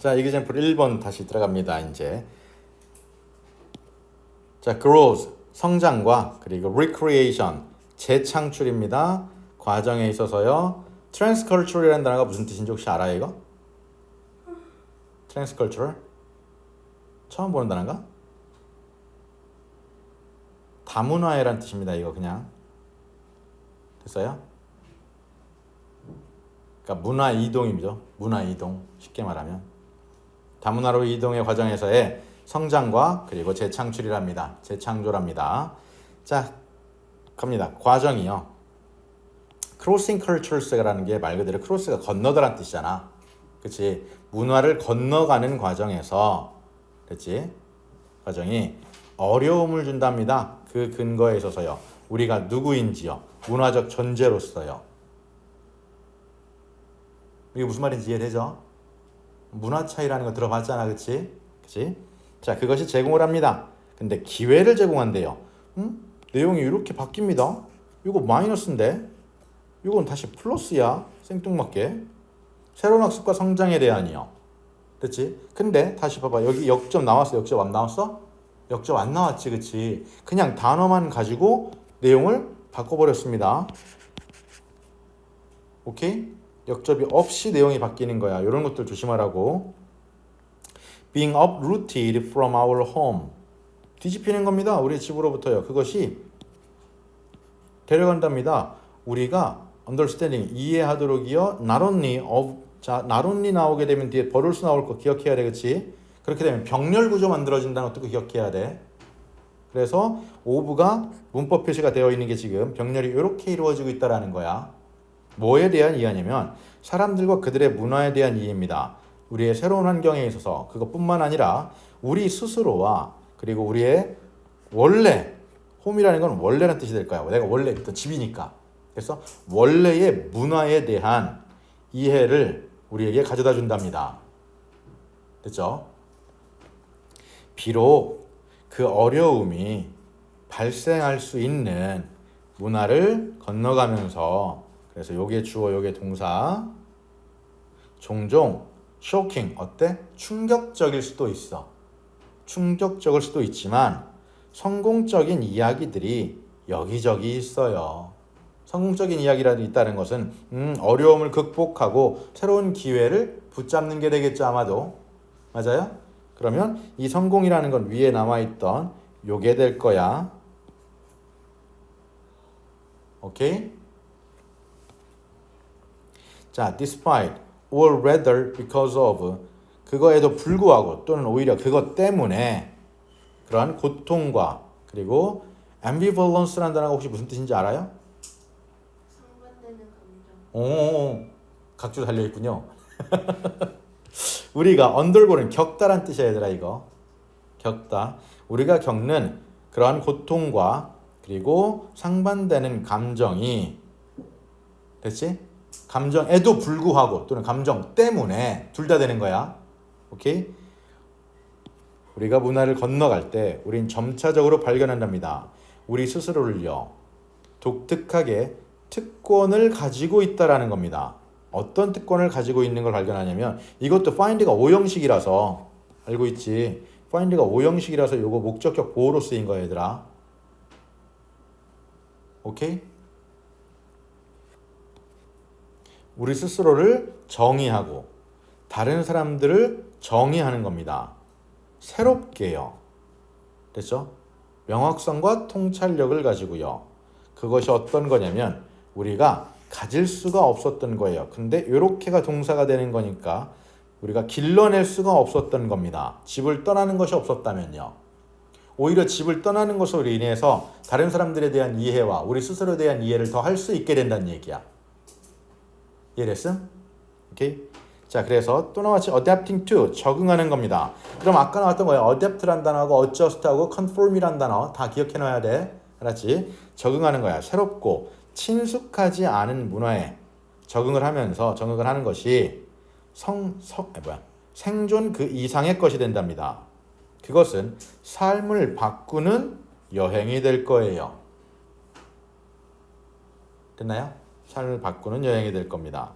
자, example 1번 다시 들어갑니다. 이제 자, growth 성장과 그리고 recreation 재창출입니다. 과정에 있어서요. transcultural이라는 단어가 무슨 뜻인지 혹시 알아요, 이거? transcultural? 처음 보는 단어인가? 다문화해라는 뜻입니다. 이거 그냥 됐어요? 그러니까 문화 이동이죠. 문화 이동 쉽게 말하면 다문화로 이동의 과정에서의 성장과 그리고 재창출이랍니다. 재창조랍니다. 자, 갑니다. 과정이요. crossing cultures라는 게 말 그대로 크로스가 건너다란 뜻이잖아. 그치? 문화를 건너가는 과정에서 그치? 과정이 어려움을 준답니다. 그 근거에 있어서요. 우리가 누구인지요. 문화적 존재로서요. 이게 무슨 말인지 이해되죠? 문화 차이라는 거 들어봤잖아. 그치? 그치? 자, 그것이 제공을 합니다. 근데 기회를 제공한대요. 내용이 이렇게 바뀝니다. 이거 마이너스인데 이건 다시 플러스야. 생뚱맞게. 새로운 학습과 성장에 대한이요. 됐지? 근데 다시 봐봐. 여기 역점 나왔어? 역점 안 나왔어? 역점 안 나왔지. 그치? 그냥 단어만 가지고 내용을 바꿔버렸습니다. 오케이? 역접이 없이 내용이 바뀌는 거야. 이런 것들 조심하라고. Being uprooted from our home. 뒤집히는 겁니다. 우리 집으로부터요. 그것이 데려간답니다. 우리가 understanding 이해하도록이요. not only of 자, not only 나오게 되면 뒤에 버럴수 나올 거 기억해야 돼. 그렇지? 그렇게 되면 병렬 구조 만들어진다는 것도 기억해야 돼. 그래서 of가 문법 표시가 되어 있는 게 지금 병렬이 이렇게 이루어지고 있다라는 거야. 뭐에 대한 이해냐면 사람들과 그들의 문화에 대한 이해입니다. 우리의 새로운 환경에 있어서 그것뿐만 아니라 우리 스스로와 그리고 우리의 원래 홈이라는 건 원래라는 뜻이 될 거야. 내가 원래 있던 집이니까. 그래서 원래의 문화에 대한 이해를 우리에게 가져다 준답니다. 됐죠? 비록 그 어려움이 발생할 수 있는 문화를 건너가면서 그래서 요게 주어 요게 동사 종종 쇼킹 어때? 충격적일 수도 있어. 충격적일 수도 있지만 성공적인 이야기들이 여기저기 있어요. 성공적인 이야기라도 있다는 것은 어려움을 극복하고 새로운 기회를 붙잡는 게 되겠죠. 아마도. 맞아요? 그러면 이 성공이라는 건 위에 남아있던 요게 될 거야. 오케이? 자, despite or rather because of 그거에도 불구하고 또는 오히려 그것 때문에 그러한 고통과 그리고 ambivalence라는 단어가 혹시 무슨 뜻인지 알아요? 상반되는 감정. 오, 각주 달려있군요. 우리가 undergo는 겪다란 뜻이야 얘들아 이거. 겪다. 우리가 겪는 그러한 고통과 그리고 상반되는 감정이 됐지? 감정에도 불구하고 또는 감정 때문에 둘 다 되는 거야. 오케이? 우리가 문화를 건너갈 때 우린 점차적으로 발견한답니다. 우리 스스로를요. 독특하게 특권을 가지고 있다라는 겁니다. 어떤 특권을 가지고 있는 걸 발견하냐면 이것도 find가 5형식이라서 알고 있지. find가 5형식이라서 요거 목적격 보호로 쓰인 거야 얘들아. 오케이? 우리 스스로를 정의하고 다른 사람들을 정의하는 겁니다. 새롭게요. 됐죠? 명확성과 통찰력을 가지고요. 그것이 어떤 거냐면 우리가 가질 수가 없었던 거예요. 근데 이렇게가 동사가 되는 거니까 우리가 길러낼 수가 없었던 겁니다. 집을 떠나는 것이 없었다면요. 오히려 집을 떠나는 것으로 인해서 다른 사람들에 대한 이해와 우리 스스로에 대한 이해를 더 할 수 있게 된다는 얘기야. 이해됐음? 오케이? 자, 그래서 또 나왔지 adapting to 적응하는 겁니다. 그럼 아까 나왔던 거야. adapt란 단어하고 adjust하고 conform이란 단어 다 기억해 놔야 돼. 알았지? 적응하는 거야. 새롭고 친숙하지 않은 문화에 적응을 하면서 적응을 하는 것이 생존 그 이상의 것이 된답니다. 그것은 삶을 바꾸는 여행이 될 거예요. 됐나요? 삶을 바꾸는 여행이 될 겁니다.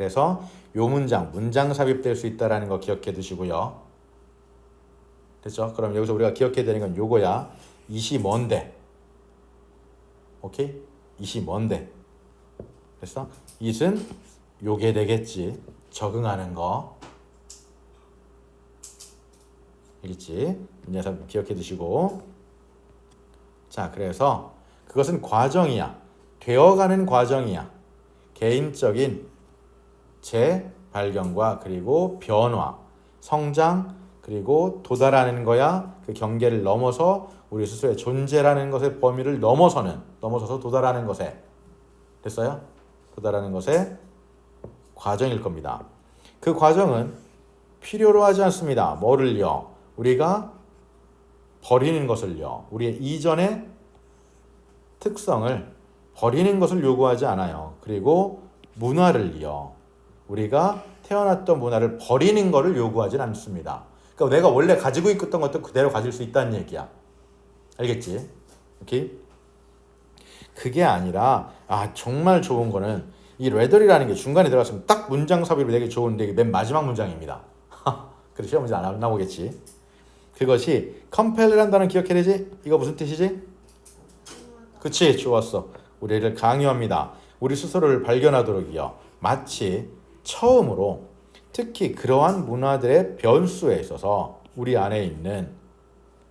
그래서 요 문장 삽입될 수 있다라는 거 기억해 두시고요. 됐죠? 그럼 여기서 우리가 기억해야 되는 건 요거야. it이 뭔데? 오케이? it이 뭔데? 됐어? it은 요게 되겠지. 적응하는 거. 알겠지? 문장에서 기억해 두시고. 자, 그래서 그것은 과정이야. 되어가는 과정이야. 개인적인 재발견과 그리고 변화, 성장, 그리고 도달하는 거야. 그 경계를 넘어서 우리 스스로의 존재라는 것의 범위를 넘어서서 도달하는 것에, 됐어요? 도달하는 것의 과정일 겁니다. 그 과정은 필요로 하지 않습니다. 뭐를요? 우리가 버리는 것을요. 우리의 이전의 특성을 버리는 것을 요구하지 않아요. 그리고 문화를요. 우리가 태어났던 문화를 버리는 것을 요구하진 않습니다. 그러니까 내가 원래 가지고 있던 것도 그대로 가질 수 있다는 얘기야. 알겠지? 오케이? 그게 아니라 정말 좋은 거는 이 레더리라는 게 중간에 들어갔으면 딱 문장 삽입이 되게 좋은데 이게 맨 마지막 문장입니다. 그래서 시험 문제 안 나오겠지. 그것이 컴펠이라는 단어 기억해야 되지? 이거 무슨 뜻이지? 그치? 좋았어. 우리를 강요합니다. 우리 스스로를 발견하도록이요. 마치 처음으로 특히 그러한 문화들의 변수에 있어서 우리 안에 있는,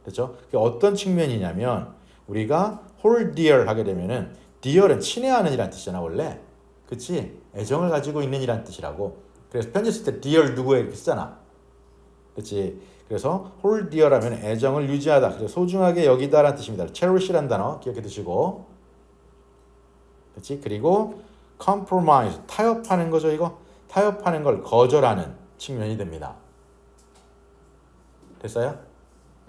그렇죠? 그게 어떤 측면이냐면 우리가 hold dear 하게 되면은 dear은 친애하는 이란 뜻이잖아 원래. 그치? 애정을 가지고 있는 이란 뜻이라고. 그래서 편지 쓸 때 dear 누구에 이렇게 쓰잖아. 그치? 그래서 hold dear 하면 애정을 유지하다, 그래서 소중하게 여기다라는 뜻입니다. cherish라는 단어 기억해 두시고. 그치? 그리고 compromise, 타협하는 거죠 이거. 타협하는 걸 거절하는 측면이 됩니다. 됐어요?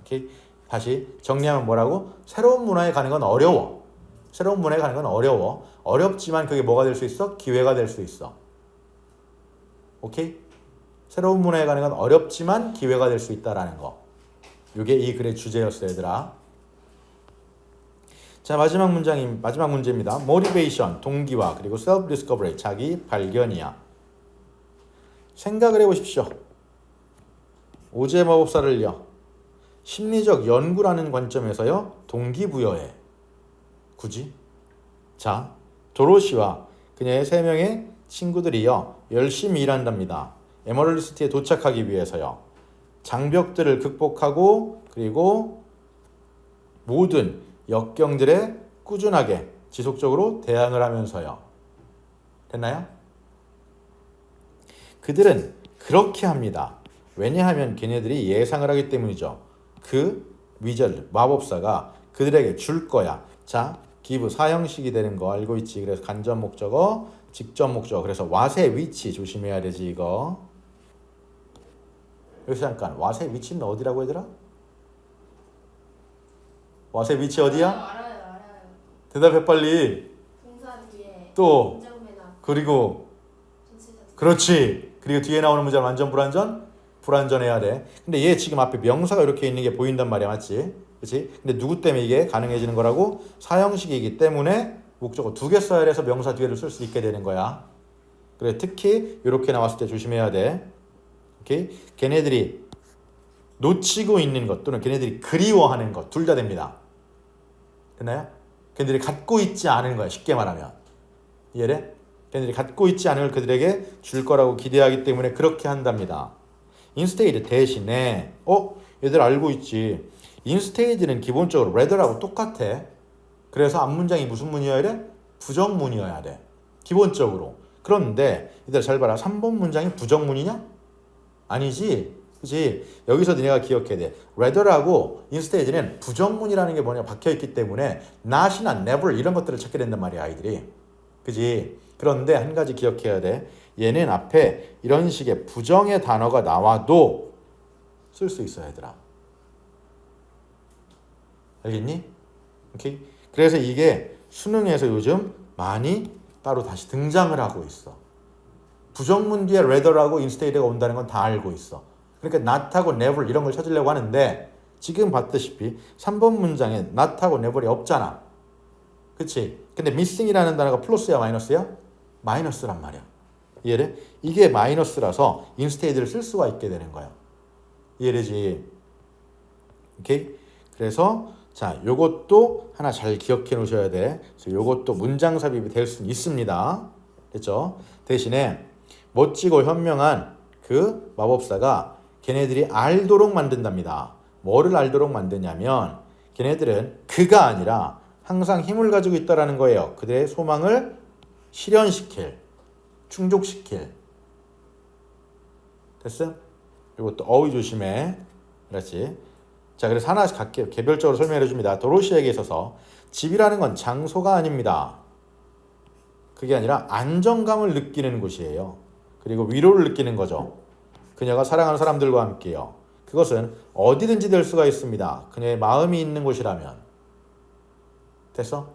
오케이. 다시 정리하면 뭐라고? 새로운 문화에 가는 건 어려워. 새로운 문화에 가는 건 어려워. 어렵지만 그게 뭐가 될 수 있어? 기회가 될 수 있어. 오케이? 새로운 문화에 가는 건 어렵지만 기회가 될 수 있다라는 거. 이게 이 글의 주제였어요, 얘들아. 자, 마지막 문제입니다. motivation, 동기화, 그리고 self discovery, 자기 발견이야. 생각을 해보십시오. 오제 마법사를요, 심리적 연구라는 관점에서요, 동기부여해. 굳이? 자, 도로시와 그녀의 3명의 친구들이요, 열심히 일한답니다. 에머럴드시티에 도착하기 위해서요. 장벽들을 극복하고 그리고 모든 역경들에 꾸준하게 지속적으로 대항을 하면서요. 됐나요? 그들은 그렇게 합니다. 왜냐하면 걔네들이 예상을 하기 때문이죠. 그 위저드, 마법사가 그들에게 줄 거야. 자, give 사형식이 되는 거 알고 있지? 그래서 간접 목적어, 직접 목적어. 그래서 what의 위치 조심해야 되지 이거. 여기서 잠깐, what의 위치는 어디라고 얘들아? what의 위치 어디야? 알아요. 대답해 빨리. 동사 뒤에 또 문장 맨 앞. 그리고 전체적. 그렇지. 그리고 뒤에 나오는 문장 완전 불완전? 불완전해야 돼. 근데 얘 지금 앞에 명사가 이렇게 있는 게 보인단 말이야. 맞지? 그렇지? 근데 누구 때문에 이게 가능해지는 거라고? 사형식이기 때문에 목적어 2개 써야 해서 명사 뒤에를 쓸 수 있게 되는 거야. 그래, 특히 이렇게 나왔을 때 조심해야 돼. 오케이? 걔네들이 놓치고 있는 것 또는 걔네들이 그리워하는 것 둘 다 됩니다. 됐나요? 걔네들이 갖고 있지 않은 거야. 쉽게 말하면. 이해돼? 걔네들이 갖고 있지 않은 걸 그들에게 줄 거라고 기대하기 때문에 그렇게 한답니다. instead 대신에 얘들 알고 있지. instead는 기본적으로 rather하고 똑같아. 그래서 앞문장이 무슨 문이어야 돼? 부정문이어야 돼. 기본적으로. 그런데 얘들 잘 봐라. 3번 문장이 부정문이냐? 아니지. 그치? 여기서 니네가 기억해야 돼. rather하고 instead는 부정문이라는 게 뭐냐 박혀있기 때문에 not이나 never 이런 것들을 찾게 된단 말이야 아이들이. 그치? 그런데 한 가지 기억해야 돼. 얘는 앞에 이런 식의 부정의 단어가 나와도 쓸 수 있어 얘들아. 알겠니? 오케이? 그래서 이게 수능에서 요즘 많이 따로 다시 등장을 하고 있어. 부정문 뒤에 rather하고 instead가 온다는 건 다 알고 있어. 그러니까 not하고 never 이런 걸 찾으려고 하는데 지금 봤다시피 3번 문장에 not하고 never이 없잖아. 그치? 근데 missing이라는 단어가 플러스야 마이너스야? 마이너스란 말이야. 이해돼? 이게 마이너스라서 instead를 쓸 수가 있게 되는 거야. 이해되지? 오케이? 그래서 자, 요것도 하나 잘 기억해 놓으셔야 돼. 그래서 요것도 문장 삽입이 될 수 있습니다. 됐죠? 대신에 멋지고 현명한 그 마법사가 걔네들이 알도록 만든답니다. 뭐를 알도록 만드냐면 걔네들은 그가 아니라 항상 힘을 가지고 있다라는 거예요. 그들의 소망을 실현시킬, 충족시킬. 됐어? 이것도 어휘 조심해. 그렇지? 자, 그래서 하나씩 각기 개별적으로 설명해 줍니다. 도로시에게 있어서 집이라는 건 장소가 아닙니다. 그게 아니라 안정감을 느끼는 곳이에요. 그리고 위로를 느끼는 거죠. 그녀가 사랑하는 사람들과 함께요. 그것은 어디든지 될 수가 있습니다. 그녀의 마음이 있는 곳이라면. 됐어?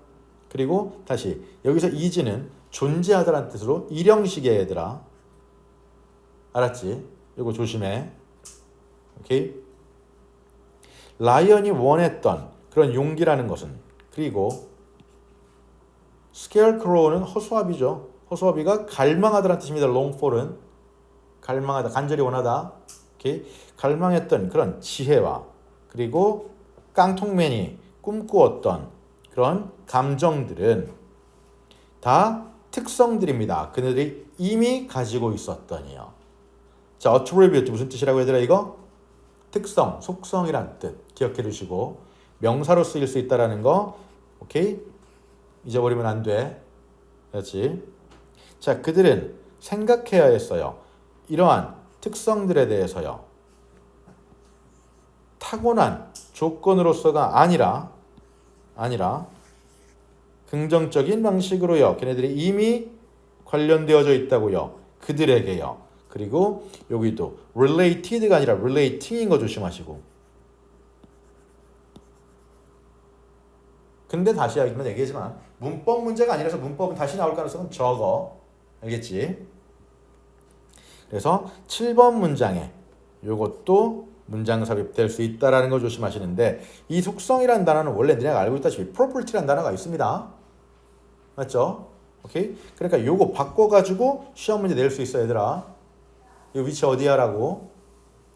그리고 다시 여기서 이지는 존재하다라는 뜻으로 일형식의 얘들아. 알았지? 이거 조심해. 오케이? 라이언이 원했던 그런 용기라는 것은, 그리고 scarecrow는 허수아비죠. 허수아비가 갈망하다라는 뜻입니다. long for은 갈망하다, 간절히 원하다. 오케이? 갈망했던 그런 지혜와, 그리고 깡통맨이 꿈꾸었던 그런 감정들은 다 특성들입니다. 그들이 이미 가지고 있었더니요. 자, attribute 무슨 뜻이라고 얘들아 이거? 특성, 속성이란 뜻 기억해 두시고, 명사로 쓰일 수 있다라는 거, 오케이? 잊어버리면 안 돼. 그렇지? 자, 그들은 생각해야 했어요. 이러한 특성들에 대해서요. 타고난 조건으로서가 아니라 긍정적인 방식으로요. 걔네들이 이미 관련되어져 있다고요. 그들에게요. 그리고 여기도 related가 아니라 relating인 거 조심하시고. 근데 다시 얘기하지만 문법 문제가 아니라서 문법은 다시 나올 가능성은 적어. 알겠지? 그래서 7번 문장에 요것도 문장 삽입될 수 있다라는 걸 조심하시는데, 이 속성이라는 단어는 원래 너네가 알고 있다시피 property라는 단어가 있습니다. 맞죠? 오케이? 그러니까 요거 바꿔가지고 시험 문제 낼 수 있어 얘들아. 이 위치 어디야라고.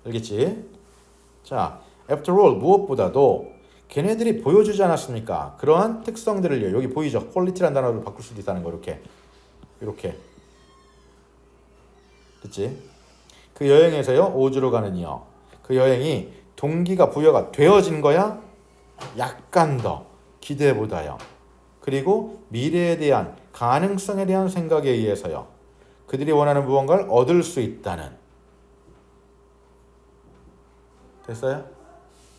알겠지? 자, after all 무엇보다도 걔네들이 보여주지 않았습니까? 그러한 특성들을요. 여기 보이죠? 퀄리티라는 단어를 바꿀 수도 있다는 거. 이렇게 됐지? 그 여행에서요, 오주로 가는 이요. 그 여행이 동기가 부여가 되어진 거야? 약간 더 기대보다요. 그리고 미래에 대한 가능성에 대한 생각에 의해서요. 그들이 원하는 무언가를 얻을 수 있다는. 됐어요?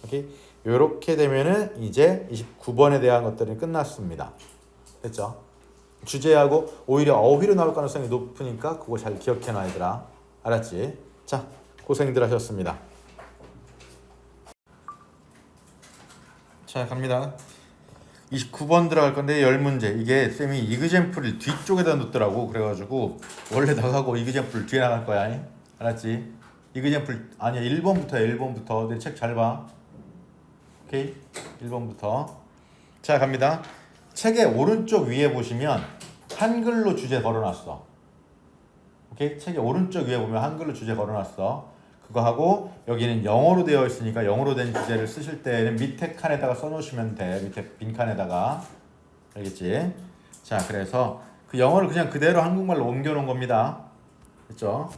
오케이? 요렇게 되면은 이제 29번에 대한 것들은 끝났습니다. 됐죠? 주제하고 오히려 어휘로 나올 가능성이 높으니까 그거 잘 기억해놔 얘들아. 알았지? 자, 고생들 하셨습니다. 자, 갑니다. 29번 들어갈 건데 10문제. 이게 쌤이 이그젠플을 뒤쪽에다 놓더라고. 그래가지고 원래 나가고 이그젠플 뒤에 나갈 거야. 알았지? 이그젠플 아니야. 1번부터 내 책 잘 봐. 오케이? 1번부터. 자, 갑니다. 책의 오른쪽 위에 보시면 한글로 주제 걸어놨어. 오케이? 책의 오른쪽 위에 보면 한글로 주제 걸어놨어. 그거 하고 여기는 영어로 되어 있으니까 영어로 된 주제를 쓰실 때는 밑에 칸에다가 써놓으시면 돼. 밑에 빈 칸에다가. 알겠지? 자, 그래서 그 영어를 그냥 그대로 한국말로 옮겨놓은 겁니다. 그렇죠?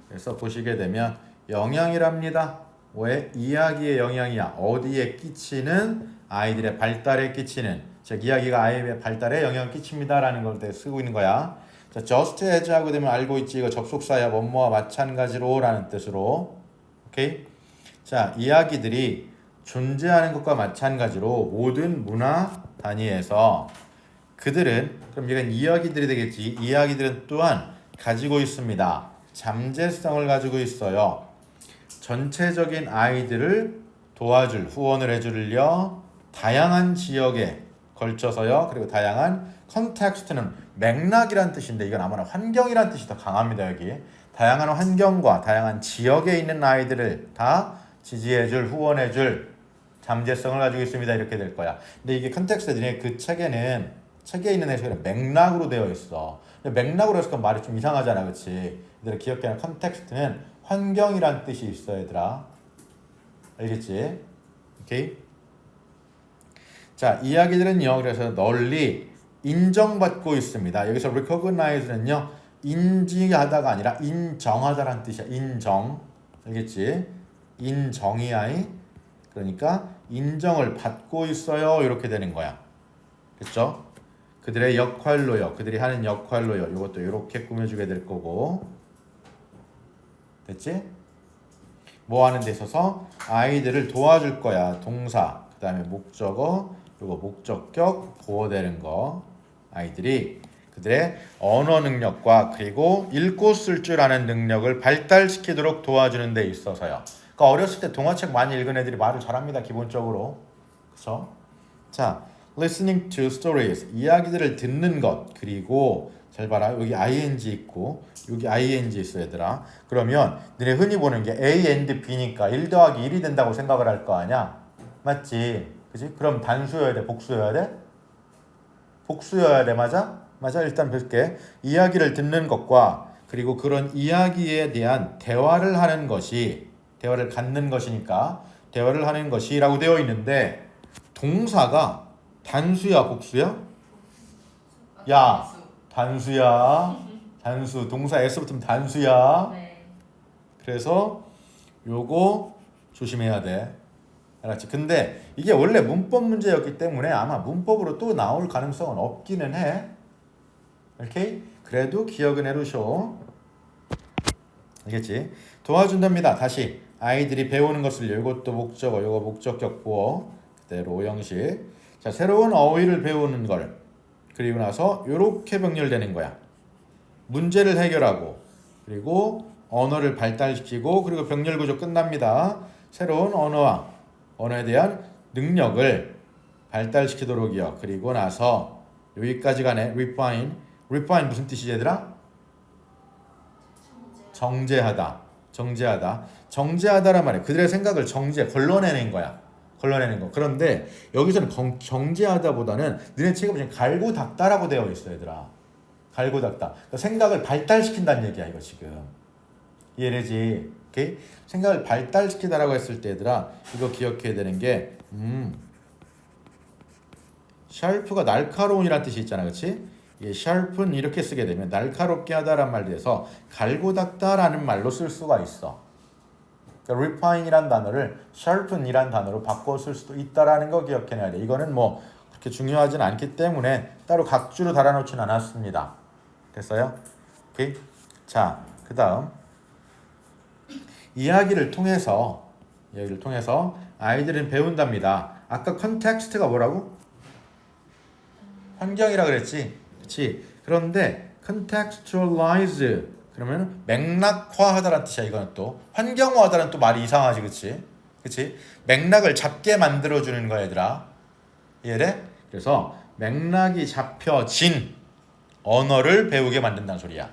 그래서 보시게 되면 영향이랍니다. 왜? 이야기의 영향이야. 어디에 끼치는, 아이들의 발달에 끼치는, 즉 이야기가 아이의 발달에 영향을 끼칩니다라는 걸 쓰고 있는 거야. 자, just as 하고 되면 알고 있지. 이거 접속사야. 뭐뭐와 마찬가지로 라는 뜻으로. 오케이? 자, 이야기들이 존재하는 것과 마찬가지로 모든 문화 단위에서 그들은, 그럼 이건 이야기들이 되겠지. 이야기들은 또한 가지고 있습니다. 잠재성을 가지고 있어요. 전체적인 아이들을 도와줄, 후원을 해줄려 다양한 지역에 걸쳐서요. 그리고 다양한 컨텍스트는 맥락이란 뜻인데 이건 아마나 환경이란 뜻이 더 강합니다. 여기 다양한 환경과 다양한 지역에 있는 아이들을 다 지지해줄, 후원해줄 잠재성을 가지고 있습니다. 이렇게 될 거야. 근데 이게 컨텍스트들이 그 책에 있는 해석은 맥락으로 되어 있어. 근데 맥락으로 해서 말이 좀 이상하잖아, 그렇지? 얘들아 기억해야 하는 컨텍스트는 환경이란 뜻이 있어, 얘들아. 알겠지? 오케이? 자, 이야기들은요. 그래서 널리 인정받고 있습니다. 여기서 recognize는요. 인지하다가 아니라 인정하다라는 뜻이야. 인정. 알겠지? 인정이야. 그러니까 인정을 받고 있어요. 이렇게 되는 거야. 그렇죠? 그들의 역할로요. 그들이 하는 역할로요. 이것도 이렇게 꾸며주게 될 거고. 됐지? 뭐 하는 데 있어서 아이들을 도와줄 거야. 동사. 그 다음에 목적어. 요거 목적격 보호되는 거. 아이들이 그들의 언어 능력과 그리고 읽고 쓸 줄 아는 능력을 발달시키도록 도와주는 데 있어서요. 그러니까 어렸을 때 동화책 많이 읽은 애들이 말을 잘합니다. 기본적으로. 그렇죠? 자, listening to stories. 이야기들을 듣는 것. 그리고 잘 봐라. 여기 ing 있고 여기 ing 있어 얘들아. 그러면 너네 흔히 보는 게 A and B니까 1 더하기 1이 된다고 생각을 할 거 아니야? 맞지? 그지? 그럼 단수여야 돼? 복수여야 돼? 복수여야 돼. 맞아? 맞아. 일단 볼게. 이야기를 듣는 것과 그리고 그런 이야기에 대한 대화를 하는 것이 대화를 갖는 것이니까 대화를 하는 것이라고 되어 있는데 동사가 단수야 복수야? 야 단수야. 단수 동사 S 붙으면 단수야. 네. 그래서 요거 조심해야 돼. 알았지? 근데 이게 원래 문법 문제였기 때문에 아마 문법으로 또 나올 가능성은 없기는 해. 오케이? 그래도 기억은 해두셔. 알겠지? 도와준답니다. 다시 아이들이 배우는 것을 이것도 목적어, 요거 목적격 보어 그대로 오형식. 자, 새로운 어휘를 배우는 걸 그리고 나서 요렇게 병렬되는 거야. 문제를 해결하고 그리고 언어를 발달시키고 그리고 병렬 구조 끝납니다. 새로운 언어에 대한 능력을 발달시키도록이요. 그리고 나서 여기까지 가네. refine 무슨 뜻이지 얘들아? 정제하다. 정제하다란 말이야. 그들의 생각을 걸러내는 거야. 걸러내는 거. 그런데 여기서는 정제하다보다는 너네 책에 보시면 갈고 닦다라고 되어 있어 얘들아. 갈고 닦다. 그러니까 생각을 발달시킨다는 얘기야 이거 지금. 이해되지? 오케이? 생각을 발달시키다라고 했을 때 얘들아 이거 기억해야 되는 게 샤르프가 날카로운이라는 뜻이 있잖아. 그렇지? 이게 샤르프는 이렇게 쓰게 되면 날카롭게 하다라는 말에 대해서 갈고 닦다라는 말로 쓸 수가 있어. 그러니까 refine이란 단어를 sharpen이란 단어로 바꿔 쓸 수도 있다라는 거 기억해놔야 돼. 이거는 뭐 그렇게 중요하진 않기 때문에 따로 각주로 달아놓진 않았습니다. 됐어요? 오케이? 자, 그 다음 이야기를 통해서 아이들은 배운답니다. 아까 컨텍스트가 뭐라고? 환경이라 그랬지? 그렇지? 그런데 contextualize 그러면 맥락화하다라는 뜻이야. 이거는 또 환경화하다는 또 말이 이상하지, 그렇지? 그렇지? 맥락을 잡게 만들어주는 거야, 얘들아. 이해돼? 그래서 맥락이 잡혀진 언어를 배우게 만든다는 소리야.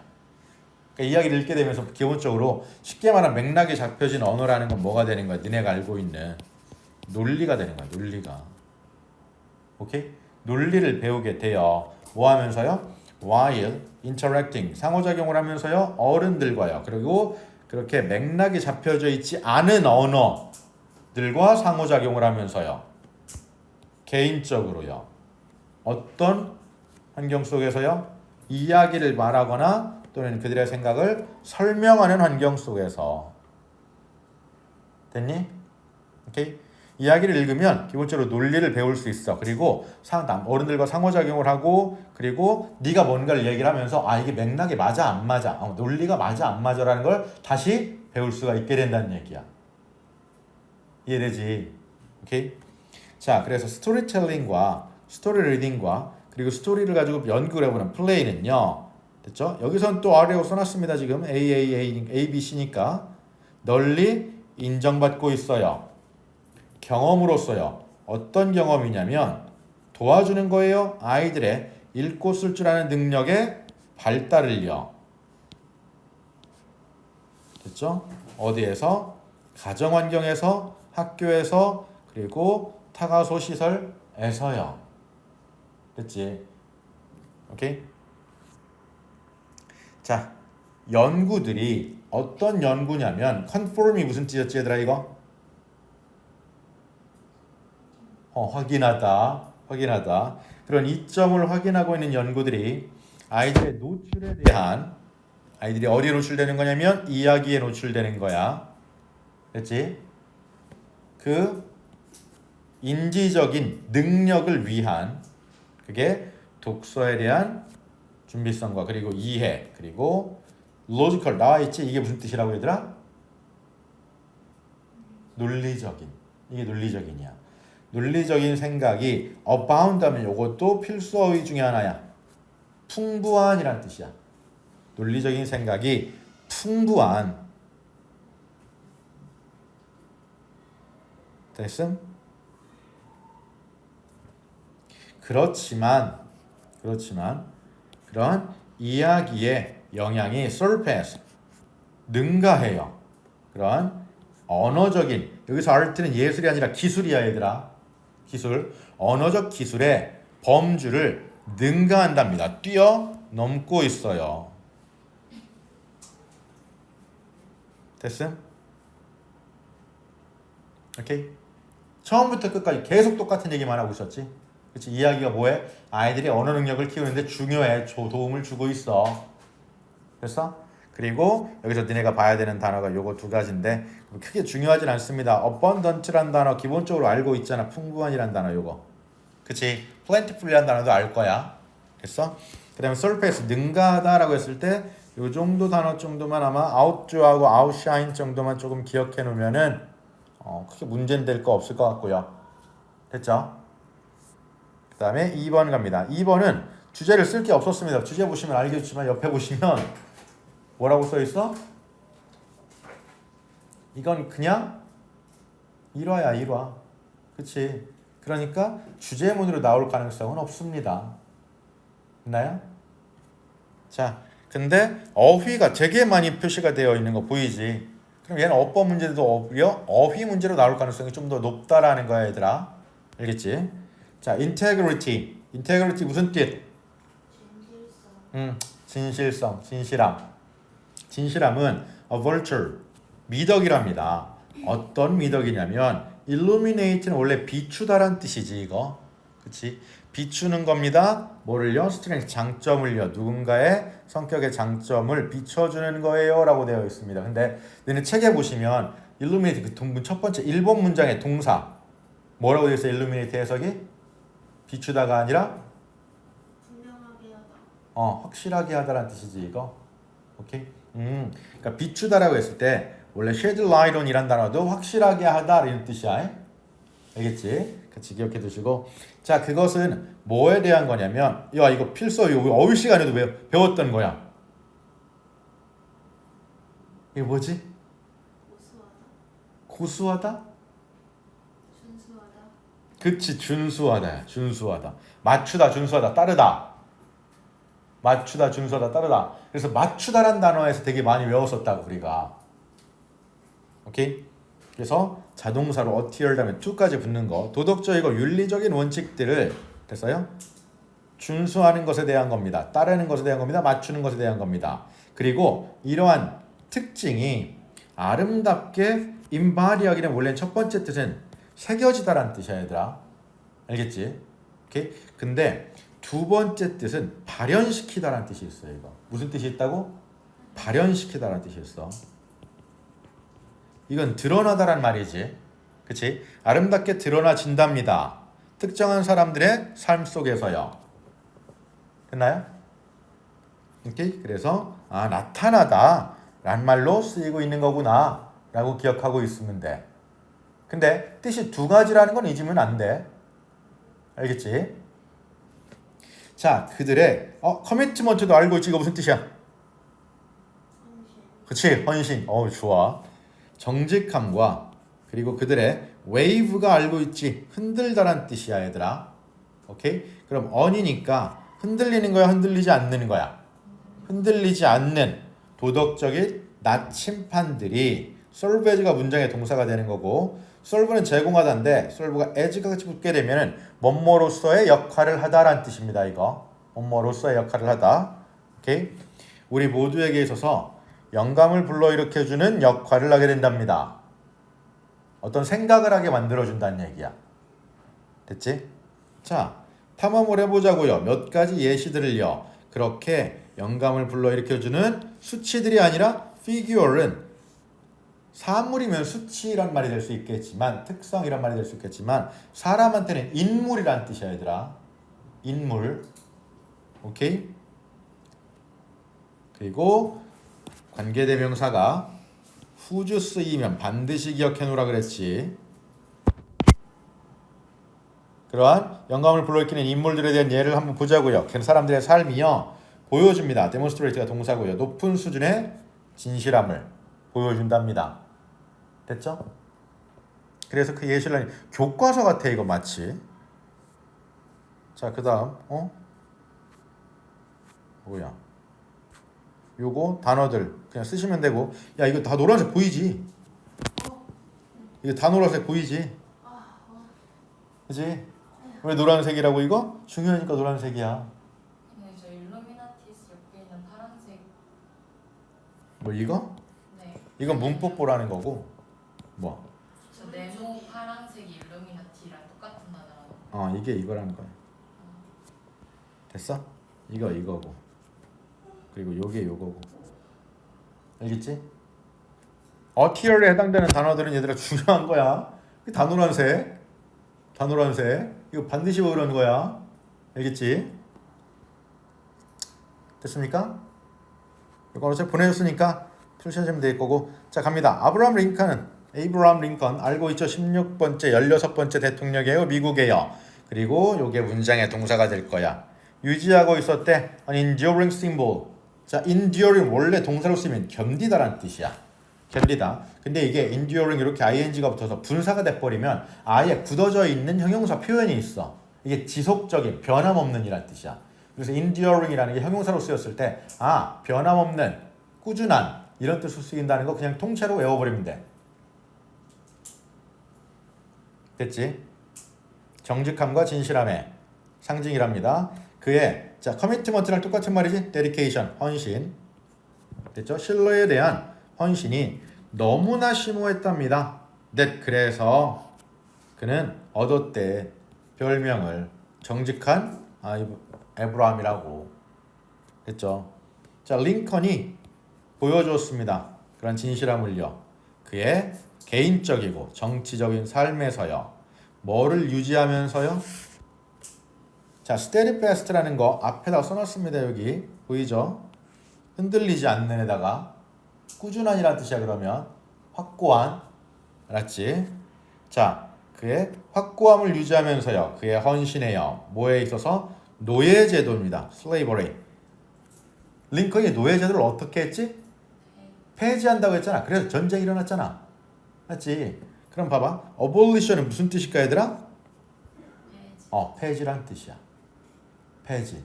그러니까 이야기를 읽게 되면서 기본적으로 쉽게 말하면 맥락이 잡혀진 언어라는 건 뭐가 되는 거야? 너네가 알고 있는 논리가 되는 거야. 논리가. 오케이? 논리를 배우게 돼요. 뭐 하면서요? while interacting 상호작용을 하면서요. 어른들과요. 그리고 그렇게 맥락이 잡혀져 있지 않은 언어들과 상호작용을 하면서요. 개인적으로요. 어떤 환경 속에서요? 이야기를 말하거나 또는 그들의 생각을 설명하는 환경 속에서. 됐니? 오케이? 이야기를 읽으면 기본적으로 논리를 배울 수 있어. 그리고 어른들과 상호작용을 하고 그리고 네가 뭔가를 얘기를 하면서 이게 맥락이 맞아 안 맞아 논리가 맞아 안 맞아라는 걸 다시 배울 수가 있게 된다는 얘기야. 이해되지? 오케이? 자, 그래서 스토리텔링과 스토리 리딩과 그리고 스토리를 가지고 연구를 해보는 플레이는요. 됐죠? 여기선 또 R이라고 써놨습니다. 지금 A, B, C니까 널리 인정받고 있어요. 경험으로써요. 어떤 경험이냐면 도와주는 거예요. 아이들의 읽고 쓸 줄 아는 능력의 발달을요. 됐죠? 어디에서? 가정환경에서, 학교에서, 그리고 타가소 시설에서요. 됐지? 오케이? 자, 연구들이 어떤 연구냐면 conform이 무슨 뜻이었지 얘들아 이거? 확인하다. 그런 이점을 확인하고 있는 연구들이 아이들의 노출에 대한 아이들이 어디에 노출되는 거냐면 이야기에 노출되는 거야. 됐지? 그 인지적인 능력을 위한 그게 독서에 대한 준비성과 그리고 이해 그리고 로지컬 나와 있지? 이게 무슨 뜻이라고 얘들아? 논리적인. 이게 논리적인이야. 논리적인 생각이 abound 하면 이것도 필수 어휘 중에 하나야. 풍부한이란 뜻이야. 논리적인 생각이 풍부한. 됐음? 그렇지만 그런 이야기의 영향이 surpass 능가해요. 그런 언어적인 여기서 art는 예술이 아니라 기술이야 얘들아. 기술 언어적 기술의 범주를 능가한답니다. 뛰어넘고 있어요. 됐음? 오케이? 처음부터 끝까지 계속 똑같은 얘기만 하고 있었지. 그치? 이야기가 뭐해? 아이들이 언어 능력을 키우는데 중요해. 도움을 주고 있어. 됐어? 그리고 여기서 니네가 봐야 되는 단어가 요거 두 가지인데 크게 중요하진 않습니다. abundant란 단어 기본적으로 알고 있잖아. 풍부한이란 단어 요거. 그치? plentiful이란 단어도 알 거야. 됐어? 그 다음에 surface 능가하다라고 했을 때 요 정도 단어 정도만 아마 outdo하고 outshine 정도만 조금 기억해 놓으면은 크게 문제는 될 거 없을 것 같고요. 됐죠? 그 다음에 2번 갑니다. 2번은 주제를 쓸 게 없었습니다. 주제 보시면 알겠지만 옆에 보시면 뭐라고 써 있어? 이건 그냥 일화야, 일화. 그치? 그러니까 주제문으로 나올 가능성은 없습니다. 있나요? 자, 근데 어휘가 되게 많이 표시가 되어 있는 거 보이지? 그럼 얘는 어법 문제도 어휘 문제로 나올 가능성이 좀 더 높다라는 거야, 얘들아. 알겠지? 자, integrity. integrity 무슨 뜻? 진실성, 진실함. 진실함은 a virtue, 미덕이랍니다. 어떤 미덕이냐면 illuminate는 원래 비추다란 뜻이지 이거. 그치? 비추는 겁니다. 뭐를요? strength, 장점을요. 누군가의 성격의 장점을 비춰주는 거예요 라고 되어 있습니다. 근데 너네 책에 보시면 illuminate 그 동문 첫 번째 1번 문장의 동사 뭐라고 되어 있어요? illuminate 해석이? 비추다가 아니라 분명하게 하다. 확실하게 하다라는 뜻이지 이거. 오케이? 그러니까 비추다라고 했을 때 원래 shed light on이란 단어도 확실하게 하다 이런 뜻이야. 알겠지? 같이 기억해 두시고 자 그것은 뭐에 대한 거냐면 야 이거 필수 어휘 시간에도 배웠던 거야. 이게 뭐지? 고수하다? 준수하다. 그치 준수하다. 준수하다. 맞추다 준수하다 따르다. 맞추다 준수하다 따르다. 그래서 맞추다란 단어에서 되게 많이 외웠었다고 우리가. 오케이? 그래서 자동사로 어티얼 다음에 to까지 붙는 거 도덕적이고 윤리적인 원칙들을 됐어요? 준수하는 것에 대한 겁니다. 따르는 것에 대한 겁니다. 맞추는 것에 대한 겁니다. 그리고 이러한 특징이 아름답게 임바리하기는 원래 첫 번째 뜻은 새겨지다라는 뜻이야 얘들아. 알겠지? 오케이? 근데 두 번째 뜻은 발현시키다라는 뜻이 있어요. 이거 무슨 뜻이 있다고? 발현시키다라는 뜻이 있어. 이건 드러나다란 말이지. 그치? 아름답게 드러나진답니다. 특정한 사람들의 삶 속에서요. 됐나요? 오케이? 그래서 나타나다 란 말로 쓰이고 있는 거구나 라고 기억하고 있으면 돼. 근데 뜻이 두 가지라는 건 잊으면 안 돼. 알겠지? 자, 그들의 커미트먼트도 알고 있지. 이거 무슨 뜻이야? 그치? 헌신. 좋아. 정직함과 그리고 그들의 wave가 알고 있지. 흔들다란 뜻이야 얘들아. 오케이? 그럼 on이니까 흔들리는 거야 흔들리지 않는 거야? 흔들리지 않는 도덕적인 나침판들이 serve as가 문장의 동사가 되는 거고 serve는 제공하다인데 serve가 as가 같이 붙게 되면 뭐뭐로서의 역할을 하다라는 뜻입니다. 이거 뭐뭐로서의 역할을 하다. 오케이? 우리 모두에게 있어서 영감을 불러일으켜주는 역할을 하게 된답니다. 어떤 생각을 하게 만들어준다는 얘기야. 됐지? 자, 탐험을 해보자고요. 몇 가지 예시들을요. 그렇게 영감을 불러일으켜주는 수치들이 아니라 figure은 사물이면 수치란 말이 될 수 있겠지만 특성이란 말이 될 수 있겠지만 사람한테는 인물이란 뜻이야 얘들아. 인물. 오케이? 그리고 관계대명사가 후주 쓰이면 반드시 기억해 놓으라 그랬지. 그러한 영감을 불러일으키는 인물들에 대한 예를 한번 보자고요. 그 사람들의 삶이요 보여줍니다. demonstrate가 동사고요. 높은 수준의 진실함을 보여준답니다. 됐죠? 그래서 그 예시를 교과서 같아 이거 마치. 자, 그 다음 뭐야? 요거 단어들 그냥 쓰시면 되고. 야, 이거 다 노란색 보이지? 이거 다 노란색 보이지? 그지? 왜 노란색이라고 이거? 중요하니까 노란색이야. 네, 저 일루미나티스 옆에 있는 파란색. 뭐 이거? 네. 이건 문법보라는 거고. 뭐? 저 네모 파란색 일루미나티랑 똑같은 단어라고. 이게 이거라는 거야. 됐어? 이거고. 그리고 요게 요거고. 알겠지? 어티어에 해당되는 단어들은 얘들아 중요한 거야. 다 노란색. 다 노란색. 이거 반드시 외우는 거야. 알겠지? 됐습니까? 이거 어차피 보내줬으니까 풀시하시면 될 거고. 자, 갑니다. 아브라함 링컨 알고 있죠? 16번째, 16번째 대통령이에요. 미국에요. 그리고 요게 문장의 동사가 될 거야. 유지하고 있었대. An enduring symbol. 자, enduring 원래 동사로 쓰면 견디다라는 뜻이야. 견디다. 근데 이게 enduring 이렇게 ing가 붙어서 분사가 돼버리면 아예 굳어져 있는 형용사 표현이 있어. 이게 지속적인, 변함없는 이란 뜻이야. 그래서 enduring이라는 게 형용사로 쓰였을 때 변함없는, 꾸준한 이런 뜻으로 쓰인다는 거 그냥 통째로 외워버리면 돼. 됐지? 정직함과 진실함의 상징이랍니다. 그의 커미트먼트랑 똑같은 말이지. 데디케이션, 헌신. 됐죠? 신뢰에 대한 헌신이 너무나 심오했답니다. 그래서 그는 얻었대 별명을 정직한 에브라함이라고. 됐죠? 자, 링컨이 보여주었습니다. 그런 진실함을요. 그의 개인적이고 정치적인 삶에서요. 뭐를 유지하면서요? 자, steadfast라는 거 앞에다 써놨습니다. 여기 보이죠? 흔들리지 않는 에다가 꾸준한이라는 뜻이야. 그러면 확고한. 알았지? 자, 그의 확고함을 유지하면서요. 그의 헌신에요. 뭐에 있어서? 노예제도입니다. slavery. 링컨이 노예제도를 어떻게 했지? 폐지한다고 했잖아. 그래서 전쟁이 일어났잖아. 맞지? 그럼 봐봐. abolition은 무슨 뜻일까 얘들아? 폐지란 뜻이야. 폐지.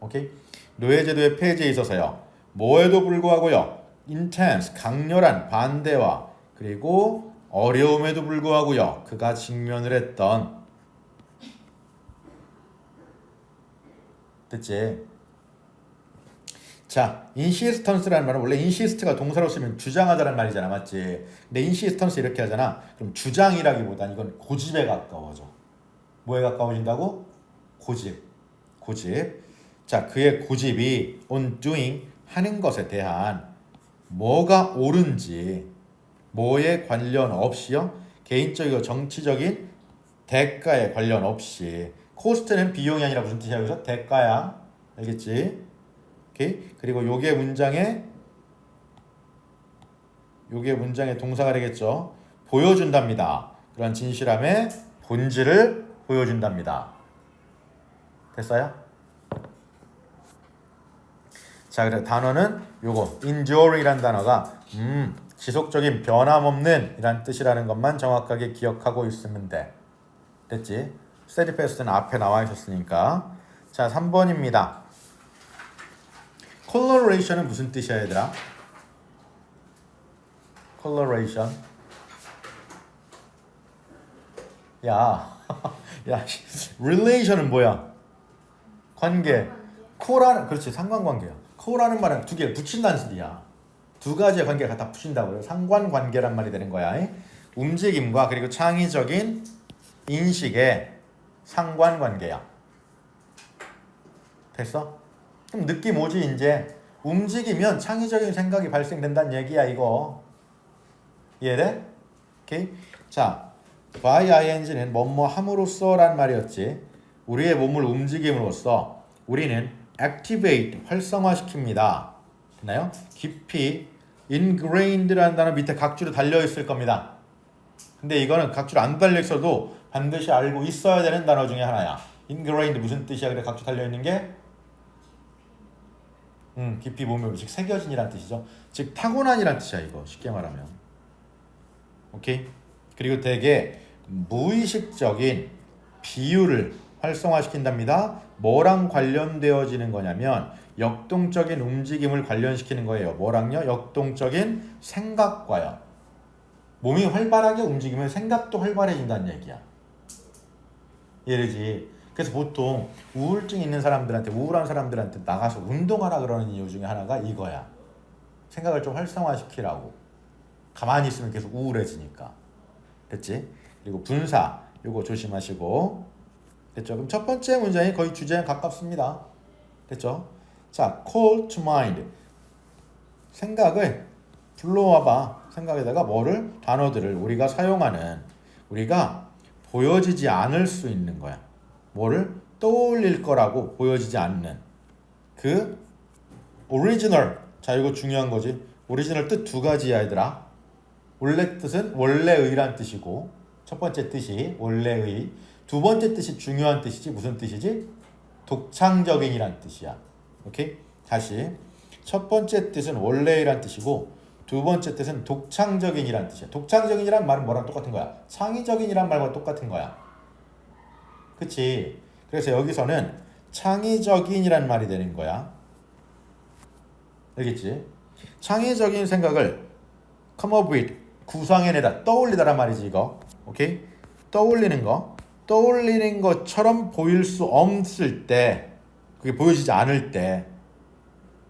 오케이? 노예제도의 폐지에 있어서요. 뭐에도 불구하고요. intense, 강렬한 반대와 그리고 어려움에도 불구하고요. 그가 직면을 했던. 됐지? 자, insistance라는 말은 원래 insist가 동사로 쓰면 주장하다는 말이잖아. 맞지? 근데 insistance 이렇게 하잖아. 그럼 주장이라기보단 이건 고집에 가까워져. 뭐에 가까워진다고? 고집. 자, 그의 고집이 on doing, 하는 것에 대한 뭐가 옳은지 뭐에 관련 없이요. 개인적이고 정치적인 대가에 관련 없이. 코스트는 비용이 아니라 무슨 뜻이야? 여기서 대가야. 알겠지? 오케이? 그리고 요게 문장의 동사가 되겠죠. 보여준답니다. 그런 진실함의 본질을 보여준답니다. 됐어요? 자, 그래 단어는 요거 enduring이라는 단어가 지속적인 변함없는 이란 뜻이라는 것만 정확하게 기억하고 있으면 돼. 됐지? steadfast는 앞에 나와 있었으니까. 자, 3번입니다. coloration은 무슨 뜻이야 얘들아? coloration. 야, relation은 뭐야? 관계. 그렇지, 상관관계야. 코라는 말은 두 개를 붙인다는 소리야. 두 가지의 관계를 갖다 붙인다고요. 상관관계란 말이 되는 거야. 움직임과 그리고 창의적인 인식의 상관관계야. 됐어? 그럼 느낌 오지 이제. 움직이면 창의적인 생각이 발생된다는 얘기야 이거. 이해돼? 오케이? 자, by ing는 뭐뭐 함으로써란 말이었지. 우리의 몸을 움직임으로써 우리는 activate 활성화시킵니다. 됐나요? 깊이 ingrained라는 단어 밑에 각주로 달려 있을 겁니다. 근데 이거는 각주로 안 달려 있어도 반드시 알고 있어야 되는 단어 중에 하나야. ingrained 무슨 뜻이야? 그래 각주 달려 있는 게 깊이 몸에 즉 새겨진이란 뜻이죠. 즉 타고난이란 뜻이야 이거 쉽게 말하면. 오케이? 그리고 되게 무의식적인 비유를 활성화시킨답니다. 뭐랑 관련되어지는 거냐면 역동적인 움직임을 관련시키는 거예요. 뭐랑요? 역동적인 생각과요. 몸이 활발하게 움직이면 생각도 활발해진다는 얘기야. 예르지. 그래서 보통 우울증 있는 사람들한테 우울한 사람들한테 나가서 운동하라 그러는 이유 중에 하나가 이거야. 생각을 좀 활성화시키라고. 가만히 있으면 계속 우울해지니까. 됐지? 그리고 분사 요거 조심하시고. 됐죠? 그럼 첫 번째 문장이 거의 주제에 가깝습니다. 됐죠? 자, call to mind. 생각을 불러와봐. 생각에다가 뭐를? 단어들을 우리가 사용하는 우리가 보여지지 않을 수 있는 거야. 뭐를? 떠올릴 거라고 보여지지 않는 그 original. 자, 이거 중요한 거지. original 뜻 두 가지야 얘들아. 원래 뜻은 원래의란 뜻이고 첫 번째 뜻이 원래의, 두 번째 뜻이 중요한 뜻이지. 무슨 뜻이지? 독창적인이란 뜻이야. 오케이? 다시. 첫 번째 뜻은 원래의란 뜻이고 두 번째 뜻은 독창적인이란 뜻이야. 독창적인이란 말은 뭐랑 똑같은 거야? 창의적인이란 말과 똑같은 거야. 그치? 그래서 여기서는 창의적인이란 말이 되는 거야. 알겠지? 창의적인 생각을 come up with, 구상해내다, 떠올리다란 말이지 이거. 오케이? 떠올리는 거. 떠올리는 것처럼 보일 수 없을 때, 그게 보여지지 않을 때,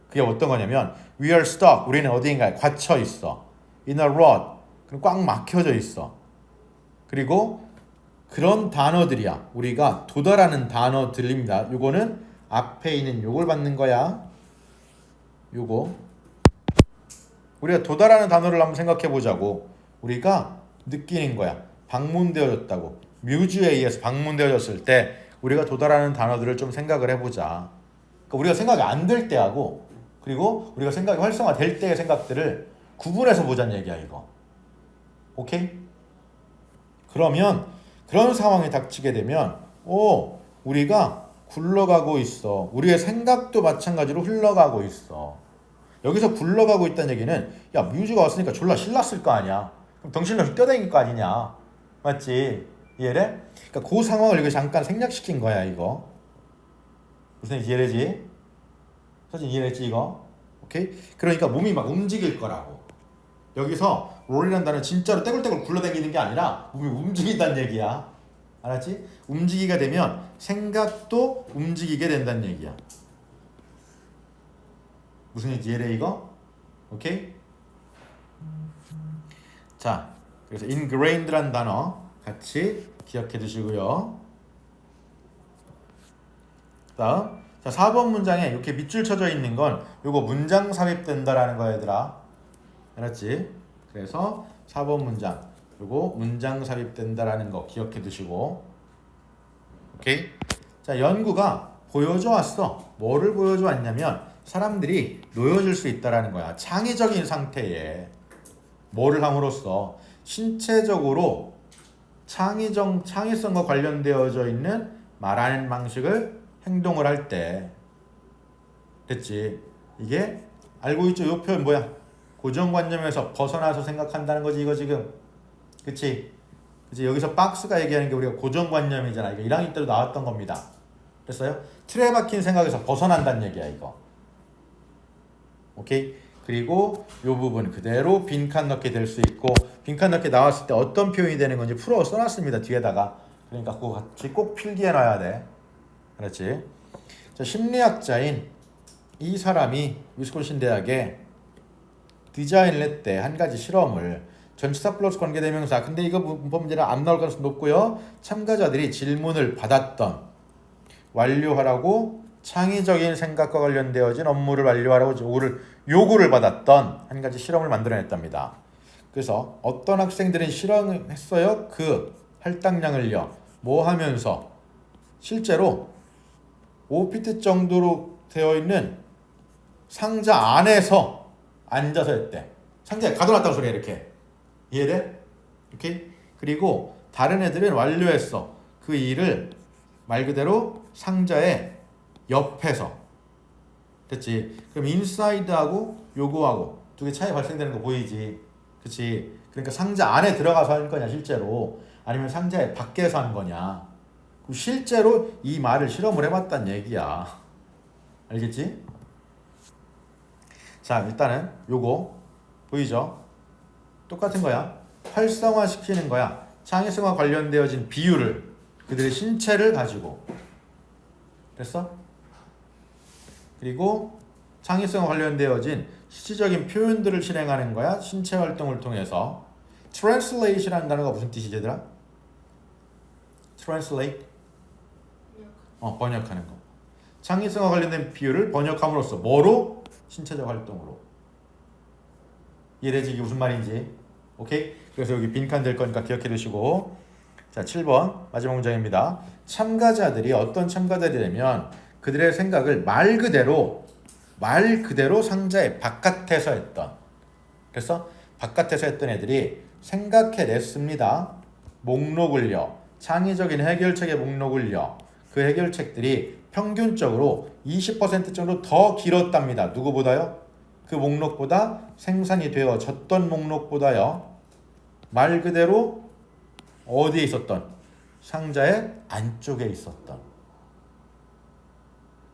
그게 어떤 거냐면 we are stuck, 우리는 어디인가에 갇혀 있어. in a rut, 그럼 꽉 막혀져 있어. 그리고 그런 단어들이야. 우리가 도달하는 단어들입니다. 요거는 앞에 있는 요걸 받는 거야. 요거. 우리가 도달하는 단어를 한번 생각해 보자고. 우리가 느끼는 거야. 방문되어졌다고. 뮤즈에 의해서 방문되어졌을 때 우리가 도달하는 단어들을 좀 생각을 해보자. 그러니까 우리가 생각이 안 될 때하고 그리고 우리가 생각이 활성화될 때의 생각들을 구분해서 보자는 얘기야 이거. 오케이? 그러면 그런 상황이 닥치게 되면 우리가 굴러가고 있어. 우리의 생각도 마찬가지로 흘러가고 있어. 여기서 굴러가고 있다는 얘기는 야 뮤즈가 왔으니까 졸라 신났을 거 아니야. 그럼 덩실덩실 뛰어다닐 거 아니냐. 맞지? 이해돼? 그러니까 그 상황을 여기 잠깐 생략시킨 거야 이거. 무슨 이해되지? 서진 이해됐지 이거? 오케이? 그러니까 몸이 막 움직일 거라고. 여기서 롤이라는 단어는 진짜로 떼굴떼굴 굴러다니는 게 아니라 몸이 움직인다는 얘기야. 알았지? 움직이게 되면 생각도 움직이게 된다는 얘기야. 무슨 얘기지 이해돼 이거? 오케이? 자, 그래서 ingrained라는 단어 같이 기억해 두시고요. 다음, 자 4번 문장에 이렇게 밑줄 쳐져 있는 건 요거 문장 삽입된다라는 거야 얘들아. 알았지? 그래서 4번 문장 요거 문장 삽입된다라는 거 기억해 두시고. 오케이? 자, 연구가 보여줘 왔어. 뭐를 보여줘 왔냐면 사람들이 놓여질 수 있다라는 거야. 창의적인 상태에 뭐를 함으로써 신체적으로 창의성과 관련되어져 있는 말하는 방식을 행동을 할 때. 됐지? 이게 알고 있죠? 이 표현 뭐야? 고정관념에서 벗어나서 생각한다는 거지 이거 지금. 그치? 그치? 여기서 박스가 얘기하는 게 우리가 고정관념이잖아. 이거 1학년 때도 나왔던 겁니다. 됐어요? 틀에 박힌 생각에서 벗어난다는 얘기야 이거. 오케이? 그리고 이 부분 그대로 빈칸 넣게 될 수 있고, 빈칸 넣게 나왔을 때 어떤 표현이 되는 건지 풀어 써놨습니다 뒤에다가. 그러니까 그거 같이 꼭 필기해 놔야 돼. 그렇지? 자, 심리학자인 이 사람이 위스콘신 대학에 디자인을 했대. 한 가지 실험을. 전치사 플러스 관계대명사. 근데 이거 문법 문제는 안 나올 가능성이 높고요. 참가자들이 질문을 받았던 완료하라고 창의적인 생각과 관련되어진 업무를 완료하라고 요구를 받았던 한 가지 실험을 만들어냈답니다. 그래서 어떤 학생들은 실험을 했어요. 그 할당량을요. 뭐 하면서 실제로 5피트 정도로 되어 있는 상자 안에서 앉아서 했대. 상자에 가둬놨다는 소리야 이렇게. 이해돼? 오케이? 그리고 다른 애들은 완료했어. 그 일을 말 그대로 상자의 옆에서. 됐지? 그럼 인사이드하고 요거하고 두 개 차이 발생되는 거 보이지? 그치? 그러니까 상자 안에 들어가서 한 거냐 실제로, 아니면 상자의 밖에서 한 거냐. 실제로 이 말을 실험을 해봤단 얘기야. 알겠지? 자, 일단은 요거 보이죠? 똑같은 거야. 활성화시키는 거야. 창의성과 관련되어진 비율을, 그들의 신체를 가지고. 됐어? 그리고 창의성과 관련되어진 실질적인 표현들을 실행하는 거야. 신체 활동을 통해서. translation이라는 단어가 무슨 뜻이지 얘들아? translate? 번역하는 거. 창의성과 관련된 비율을 번역함으로써 뭐로? 신체적 활동으로. 이해되지? 이게 무슨 말인지? 오케이? 그래서 여기 빈칸 될 거니까 기억해 두시고. 자, 7번 마지막 문장입니다. 참가자들이 어떤 참가자들이냐면 그들의 생각을 말 그대로 상자의 바깥에서 했던. 그래서 바깥에서 했던 애들이 생각해냈습니다. 목록을요. 창의적인 해결책의 목록을요. 그 해결책들이 평균적으로 20% 정도 더 길었답니다. 누구보다요? 그 목록보다 생산이 되어졌던 목록보다요. 말 그대로 어디에 있었던? 상자의 안쪽에 있었던.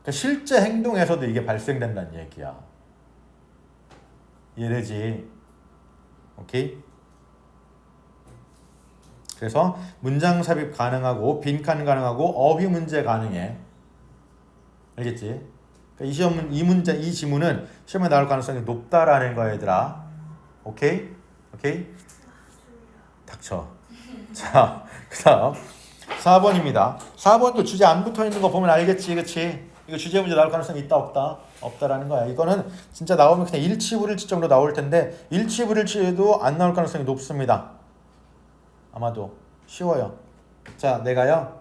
그러니까 실제 행동에서도 이게 발생된다는 얘기야. 이해되지? 오케이? 그래서 문장 삽입 가능하고 빈칸 가능하고 어휘 문제 가능해. 알겠지? 그러니까 이 지문은 시험에 나올 가능성이 높다라는 거야, 얘들아. 오케이? 오케이? 닥쳐. 자, 그다음 4번입니다. 4번도 주제 안 붙어 있는 거 보면 알겠지, 그렇지? 이거 주제 문제 나올 가능성이 있다, 없다? 없다라는 거야. 이거는 진짜 나오면 그냥 일치불일치 정도 나올 텐데 일치불일치도 안 나올 가능성이 높습니다. 아마도 쉬워요. 자, 내가요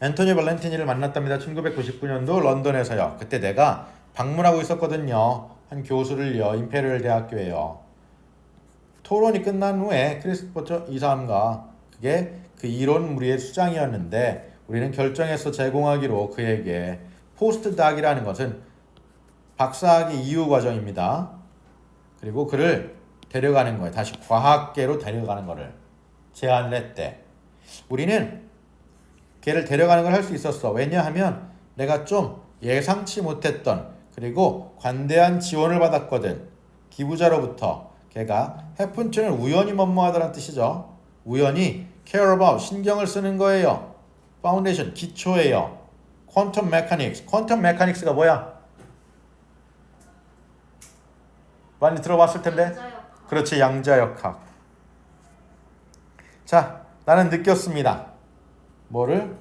앤토니 발렌티니를 만났답니다. 1999년도 런던에서요. 그때 내가 방문하고 있었거든요. 한 교수를요. 임페리얼 대학교에요. 토론이 끝난 후에 크리스토퍼 이사함과 그게 그 이론 무리의 수장이었는데 우리는 결정해서 제공하기로 그에게 포스트닥이라는 것은 박사학위 이후 과정입니다. 그리고 그를 데려가는 거예요. 다시 과학계로 데려가는 거를 제안을 했대. 우리는 걔를 데려가는 걸 할 수 있었어. 왜냐하면 내가 좀 예상치 못했던 그리고 관대한 지원을 받았거든. 기부자로부터. 걔가 happen to는 우연히 뭐뭐하다는 뜻이죠. 우연히 care about 신경을 쓰는 거예요. foundation 기초예요. quantum mechanics가 뭐야? 많이 들어봤을 텐데. 양자역학. 그렇지, 양자역학. 자, 나는 느꼈습니다. 뭐를?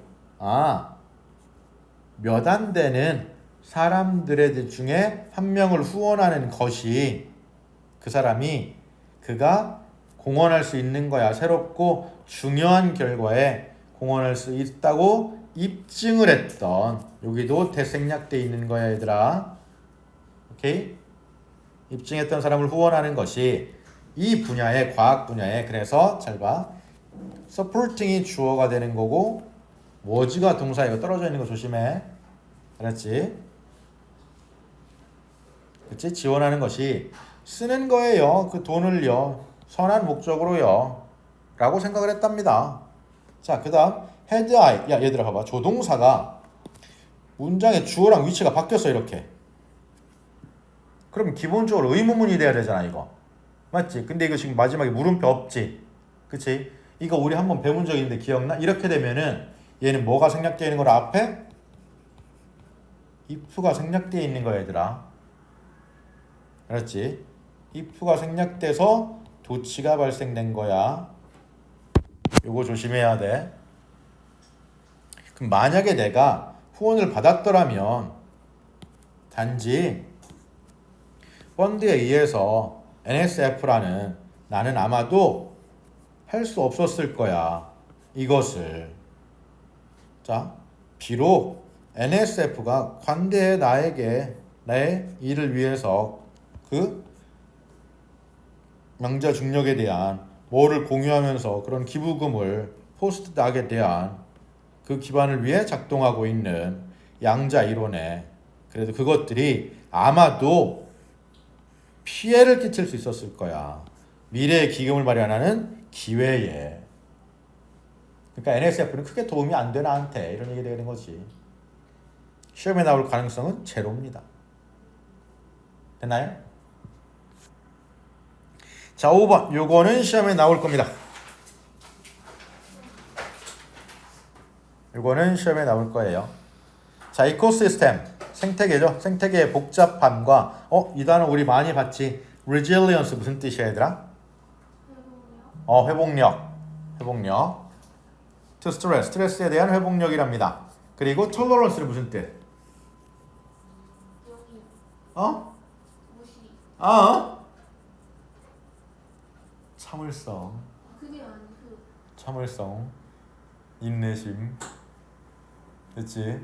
몇 안 되는 사람들 중에 한 명을 후원하는 것이 그 사람이 그가 공헌할 수 있는 거야. 새롭고 중요한 결과에 공헌할 수 있다고 입증을 했던, 여기도 대생략돼 있는 거야, 얘들아. 오케이? 입증했던 사람을 후원하는 것이 이 분야의 과학 분야에, 그래서 잘 봐. supporting이 주어가 되는 거고 was가 동사이고 떨어져 있는 거 조심해. 알았지? 그치? 지원하는 것이 쓰는 거예요. 그 돈을요. 선한 목적으로요. 라고 생각을 했답니다. 자, 그 다음 had I. 야, 얘들아 봐봐. 조동사가 문장의 주어랑 위치가 바뀌었어 이렇게. 그럼 기본적으로 의문문이 돼야 되잖아 이거. 맞지? 근데 이거 지금 마지막에 물음표 없지? 그치? 이거 우리 한번 배운 적 있는데 기억나? 이렇게 되면은 얘는 뭐가 생략되어 있는 걸 앞에? if가 생략되어 있는 거야 얘들아. 알았지? if가 생략돼서 도치가 발생된 거야. 요거 조심해야 돼. 그럼 만약에 내가 후원을 받았더라면 단지 펀드에 의해서 NSF라는 나는 아마도 할 수 없었을 거야. 이것을. 자, 비록 NSF가 관대해 나에게 나의 일을 위해서 그 명자 중력에 대한 뭐를 공유하면서 그런 기부금을 포스트닥에 대한 그 기반을 위해 작동하고 있는 양자 이론에 그래도 그것들이 아마도 피해를 끼칠 수 있었을 거야. 미래의 기금을 마련하는 기회에. 그러니까 NSF는 크게 도움이 안 돼 나한테 이런 얘기 되는 거지. 시험에 나올 가능성은 제로입니다. 됐나요? 자, 5번. 요거는 시험에 나올 겁니다. 요거는 시험에 나올 거예요. 자, 이코시스템. 생태계죠. 생태계의 복잡함과 이 단어 우리 많이 봤지. resilience 무슨 뜻이야 얘들아? 회복력. 회복력. to stress. 스트레스에 대한 회복력이랍니다. 그리고 tolerance는 무슨 뜻? 여기. 무시. 참을성. 그게 아니고. 참을성. 인내심. 됐지?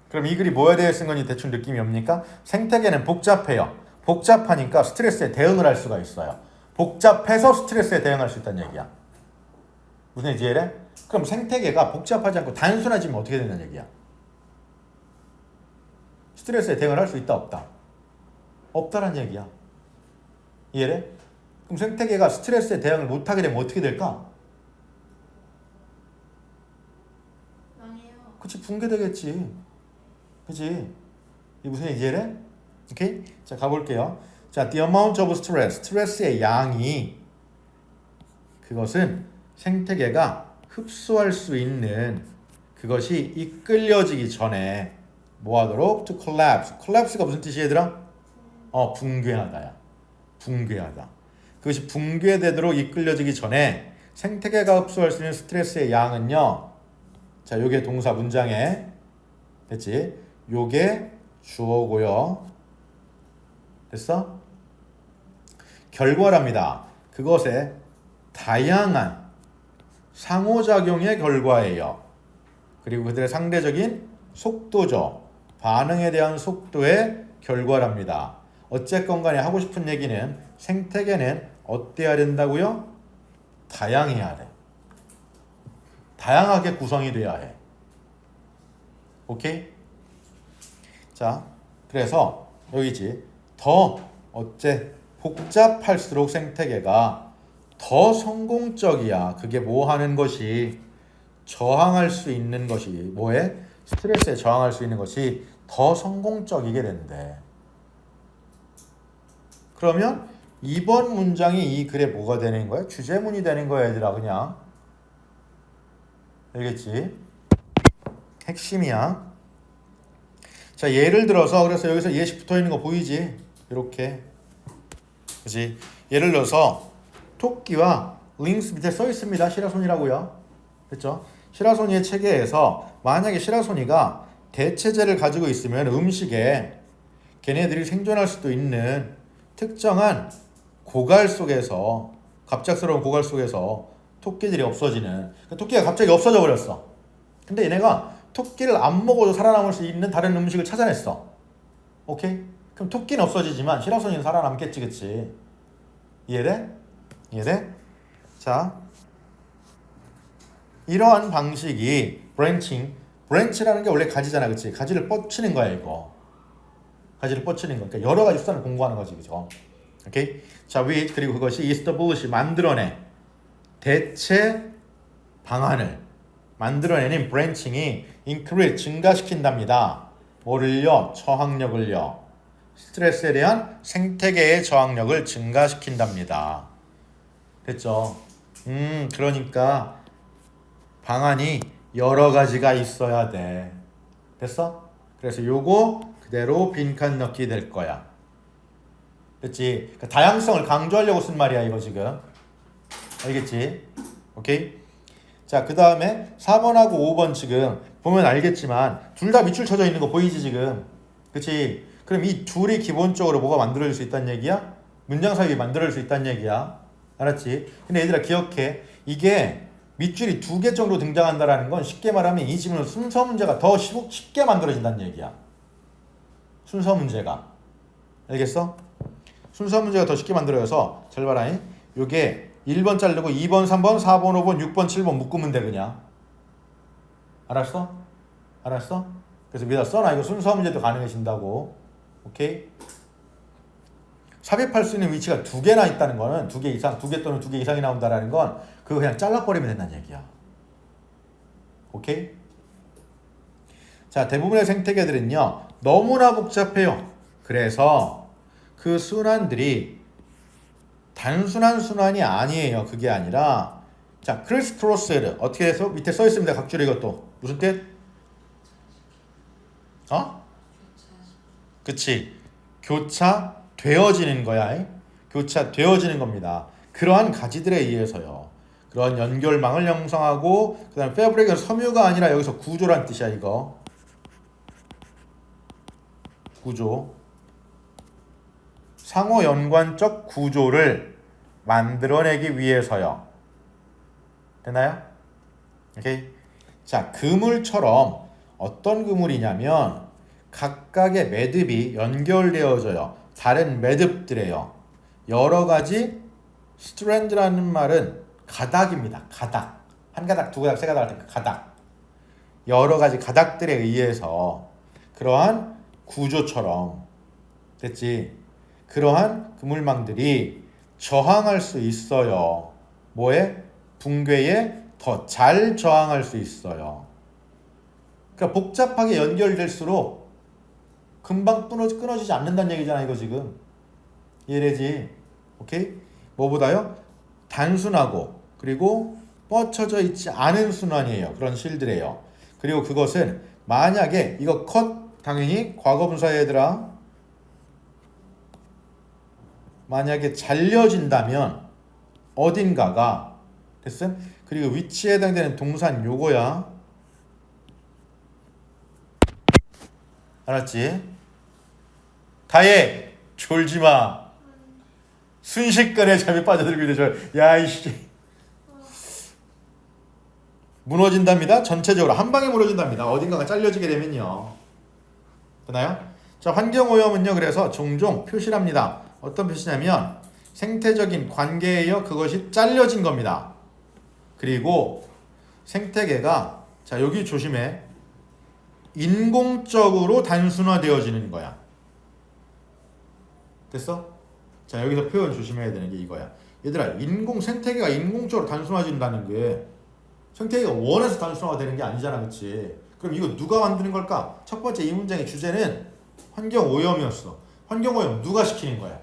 그럼 이 글이 뭐에 대해 쓴 건지 대충 느낌이 옵니까? 생태계는 복잡해요. 복잡하니까 스트레스에 대응을 할 수가 있어요. 복잡해서 스트레스에 대응할 수 있다는 얘기야. 무슨 얘기지 이래? 그럼 생태계가 복잡하지 않고 단순해지면 어떻게 된다는 얘기야? 스트레스에 대응을 할 수 있다 없다? 없다라는 얘기야. 이해래? 그럼 생태계가 스트레스에 대응을 못하게 되면 어떻게 될까? 망해요. 그치, 붕괴되겠지. 그치? 이 무슨 얘기래? 오케이? 자, 가볼게요. 자, the amount of stress. 스트레스의 양이 그것은 생태계가 흡수할 수 있는 그것이 이끌려지기 전에 뭐 하도록? to collapse. collapse가 무슨 뜻이야 얘들아? 붕괴하다야. 붕괴하다. 그것이 붕괴되도록 이끌려지기 전에 생태계가 흡수할 수 있는 스트레스의 양은요. 자, 요게 동사 문장에 됐지? 요게 주어고요. 됐어? 결과랍니다. 그것의 다양한 상호작용의 결과예요. 그리고 그들의 상대적인 속도죠. 반응에 대한 속도의 결과랍니다. 어쨌건 간에 하고 싶은 얘기는 생태계는 어때야 된다고요? 다양해야 돼. 다양하게 구성이 돼야 해. 오케이? 자, 그래서 여기지. 더 어째 복잡할수록 생태계가 더 성공적이야. 그게 뭐 하는 것이 저항할 수 있는 것이 뭐에? 스트레스에 저항할 수 있는 것이 더 성공적이게 된대. 그러면 이번 문장이 이 글에 뭐가 되는 거야? 주제문이 되는 거야 얘들아. 그냥 알겠지? 핵심이야. 자, 예를 들어서 그래서 여기서 예시 붙어 있는 거 보이지? 이렇게. 그렇지? 예를 들어서 토끼와 링스 밑에 써 있습니다. 시라소니라고요. 됐죠? 시라소니의 체계에서 만약에 시라소니가 대체제를 가지고 있으면 음식에 걔네들이 생존할 수도 있는 특정한 고갈 속에서 갑작스러운 고갈 속에서 토끼들이 없어지는 토끼가 갑자기 없어져 버렸어. 근데 얘네가 토끼를 안 먹어도 살아남을 수 있는 다른 음식을 찾아냈어. 오케이? 그럼 토끼는 없어지지만 시라소니는 살아남겠지. 그치? 이해돼? 이해돼? 자, 이러한 방식이 브랜칭. 브랜치라는 게 원래 가지잖아. 그치? 가지를 뻗치는 거야 이거. 가지를 뻗치는 거. 그러니까 여러 가지 수단을 공부하는 거지. 그죠? 오케이? 자, which 그리고 그것이 establish 만들어내. 대체 방안을 만들어내는 브랜칭이 increase 증가시킨답니다. 뭐를요? 저항력을요. 스트레스에 대한 생태계의 저항력을 증가시킨답니다. 됐죠? 그러니까 방안이 여러 가지가 있어야 돼. 됐어? 그래서 요거 그대로 빈칸 넣기 될 거야. 됐지? 그러니까 다양성을 강조하려고 쓴 말이야 이거 지금. 알겠지? 오케이? 자, 그 다음에 4번하고 5번 지금 보면 알겠지만 둘 다 밑줄 쳐져 있는 거 보이지 지금? 그치? 그럼 이 둘이 기본적으로 뭐가 만들어질 수 있다는 얘기야? 문장 사이에 만들어질 수 있다는 얘기야. 알았지? 근데 얘들아 기억해. 이게 밑줄이 2개 정도 등장한다라는 건 쉽게 말하면 이 지문은 순서 문제가 더 쉽게 만들어진다는 얘기야. 순서 문제가. 알겠어? 순서 문제가 더 쉽게 만들어져서 잘 봐라. 요게 1번 자르고 2번, 3번, 4번, 5번, 6번, 7번 묶으면 돼 그냥. 알았어? 알았어? 그래서 위에다 써놔. 이거 순서 문제도 가능해진다고. 오케이? 삽입할 수 있는 위치가 2개나 있다는 거는 2개 이상, 2개 또는 2개 이상이 나온다라는 건 그거 그냥 잘라버리면 된다는 얘기야. 오케이? 자, 대부분의 생태계들은요 너무나 복잡해요. 그래서 그 순환들이 단순한 순환이 아니에요. 그게 아니라 자, 크리스크로스를 어떻게 해서 밑에 써 있습니다. 각줄에 이것도 무슨 뜻? 그치? 교차되어지는 거야. 교차되어지는 겁니다. 그러한 가지들에 의해서요. 그런 연결망을 형성하고 그 다음에 패브릭은 섬유가 아니라 여기서 구조란 뜻이야 이거. 구조. 상호 연관적 구조를 만들어내기 위해서요. 됐나요? 오케이. 자, 그물처럼 어떤 그물이냐면 각각의 매듭이 연결되어져요. 다른 매듭들에요. 여러 가지 스트랜드라는 말은 가닥입니다. 가닥. 한 가닥, 두 가닥, 세 가닥 할 때 가닥. 여러 가지 가닥들에 의해서 그러한 구조처럼 됐지? 그러한 그물망들이 저항할 수 있어요. 뭐에? 붕괴에 더 잘 저항할 수 있어요. 그러니까 복잡하게 연결될수록 금방 끊어지지 않는다는 얘기잖아 이거 지금. 이해되지? 오케이? 뭐보다요? 단순하고 그리고 뻗쳐져 있지 않은 순환이에요. 그런 실들이에요. 그리고 그것은 만약에 이거 컷 당연히 과거분사의 얘들아 만약에 잘려진다면 어딘가가 됐음? 그리고 위치에 해당되는 동사는 요거야. 알았지? 다혜 졸지마. 순식간에 잠에 빠져들고 있는데 야이씨 무너진답니다. 전체적으로 한 방에 무너진답니다. 어딘가가 잘려지게 되면요. 되나요? 자, 환경오염은요. 그래서 종종 표시를 합니다. 어떤 표시냐면 생태적인 관계에요. 그것이 잘려진 겁니다. 그리고 생태계가 자 여기 조심해. 인공적으로 단순화되어지는 거야. 됐어? 자 여기서 표현 조심해야 되는 게 이거야. 얘들아 생태계가 인공적으로 단순화진다는 게 생태계가 원해서 단순화가 되는 게 아니잖아. 그치? 그럼 이거 누가 만드는 걸까? 첫 번째 이 문장의 주제는 환경오염이었어. 환경오염 누가 시키는 거야?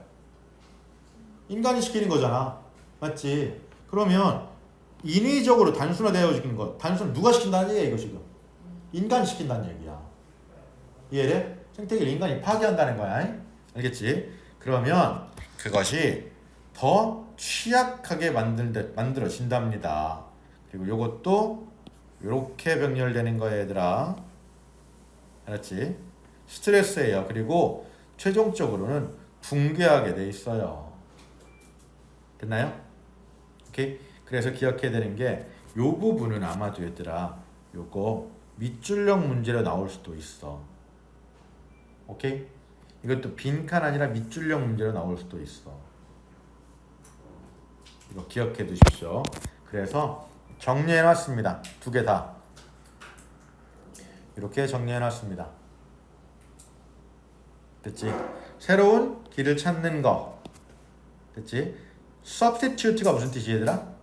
인간이 시키는 거잖아. 맞지? 그러면 인위적으로 단순화되어지는 거 단순 누가 시킨다는 얘기야 이거 지금. 인간이 시킨다는 얘기야. 이해돼? 생태계를 인간이 파괴한다는 거야. 알겠지? 그러면 그것이 더 취약하게 만들어진답니다. 그리고 요것도 요렇게 병렬되는 거야 얘들아. 알았지? 스트레스예요. 그리고 최종적으로는 붕괴하게 돼 있어요. 됐나요? 오케이? 그래서 기억해야 되는 게 요 부분은 아마도 얘들아 요거 밑줄력 문제로 나올 수도 있어. 오케이? 이것도 빈칸 아니라 밑줄력 문제로 나올 수도 있어. 이거 기억해 두십시오. 그래서 정리해 놨습니다. 2개 다. 이렇게 정리해 놨습니다. 됐지? 새로운 길을 찾는 거. 됐지? substitute가 무슨 뜻이 얘들아?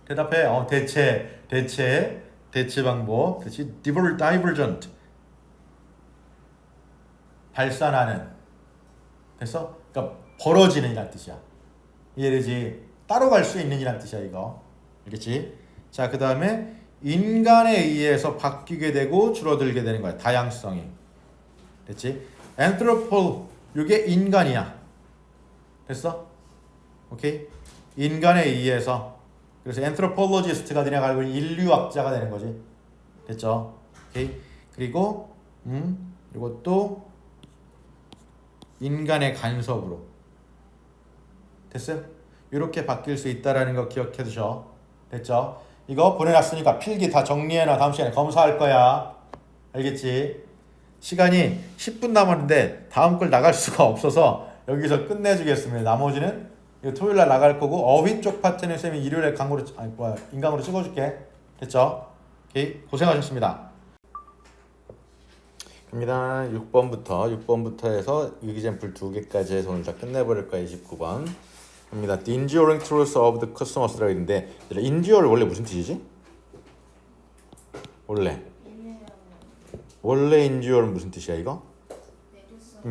대답해. 대체 방법. 됐지? divergent. 발산하는. 됐어? 그러니까 벌어지는 이란 뜻이야. 이해되지? 따로 갈 수 있는 이란 뜻이야 이거. 알겠지? 자, 그 다음에 인간에 의해서 바뀌게 되고 줄어들게 되는 거야. 다양성이. 됐지? anthropo 이게 인간이야. 됐어? 오케이? 인간에 의해서. 그래서 anthropologist가 되냐 알고 있는 인류학자가 되는 거지. 됐죠? 오케이? 그리고 이것도 인간의 간섭으로. 됐어요? 이렇게 바뀔 수 있다라는 거 기억해 두셔. 됐죠? 이거 보내놨으니까 필기 다 정리해놔. 다음 시간에 검사할 거야. 알겠지? 시간이 10분 남았는데 다음 걸 나갈 수가 없어서 여기서 끝내주겠습니다. 나머지는 이거 토요일날 나갈 거고 어휘 쪽 파트는 쌤이 일요일에 강으로 인강으로 찍어줄게. 됐죠? 오케이. 고생하셨습니다. 갑니다. 6번부터 해서 일기잼플 2개까지 해서 오늘 다 끝내버릴 거야. 29번 갑니다. The enduring truth of the customers라고 있는데 endure 원래 무슨 뜻이지? 원래 endure는 무슨 뜻이야 이거?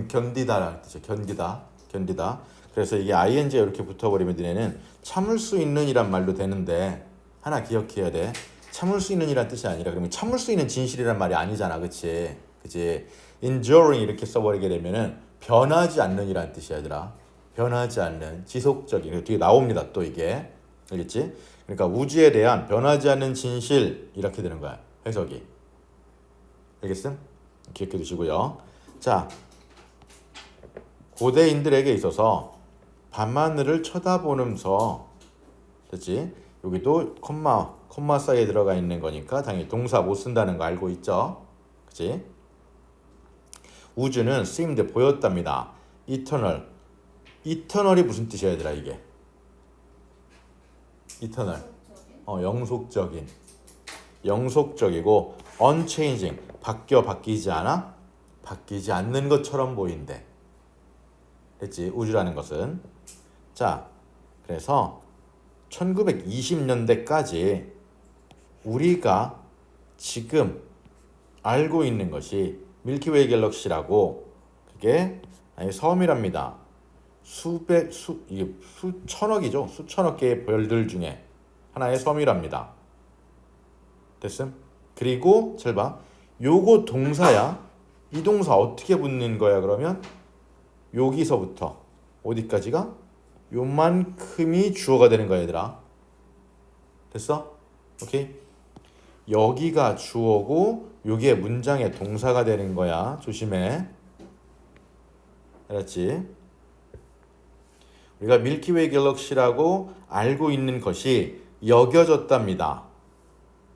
견디다라는 뜻이야. 견디다. 그래서 이게 ing가 이렇게 붙어버리면 얘네는 참을 수 있는 이란 말로 되는데 하나 기억해야 돼. 참을 수 있는 이란 뜻이 아니라 그러면 참을 수 있는 진실이란 말이 아니잖아. 그치? enduring 이렇게 써버리게 되면은 변하지 않는 이란 뜻이야 얘들아. 변하지 않는 지속적인. 뒤에 나옵니다 또 이게. 알겠지? 그러니까 우주에 대한 변하지 않는 진실 이렇게 되는 거야. 해석이. 알겠음? 기억해 두시고요. 자, 고대인들에게 있어서 밤하늘을 쳐다보면서 됐지? 여기도 콤마 사이에 들어가 있는 거니까 당연히 동사 못 쓴다는 거 알고 있죠? 그치? 우주는 seemed 보였답니다. eternal이 무슨 뜻이야 얘들아 이게? eternal. 영속적이고 unchanging. 바뀌지 않아? 바뀌지 않는 것처럼 보인대. 됐지? 우주라는 것은. 자, 그래서 1920년대까지 우리가 지금 알고 있는 것이 밀키웨이 갤럭시라고 그게 섬이랍니다. 이게 수천억이죠. 수천억 개의 별들 중에 하나의 섬이랍니다. 됐음? 그리고 잘 봐. 요거 동사야. 이 동사 어떻게 붙는 거야 그러면? 여기서부터 어디까지가? 요만큼이 주어가 되는 거야 얘들아. 됐어? 오케이? 여기가 주어고 요게 문장의 동사가 되는 거야. 조심해. 알았지? 우리가 밀키웨이 갤럭시라고 알고 있는 것이 여겨졌답니다.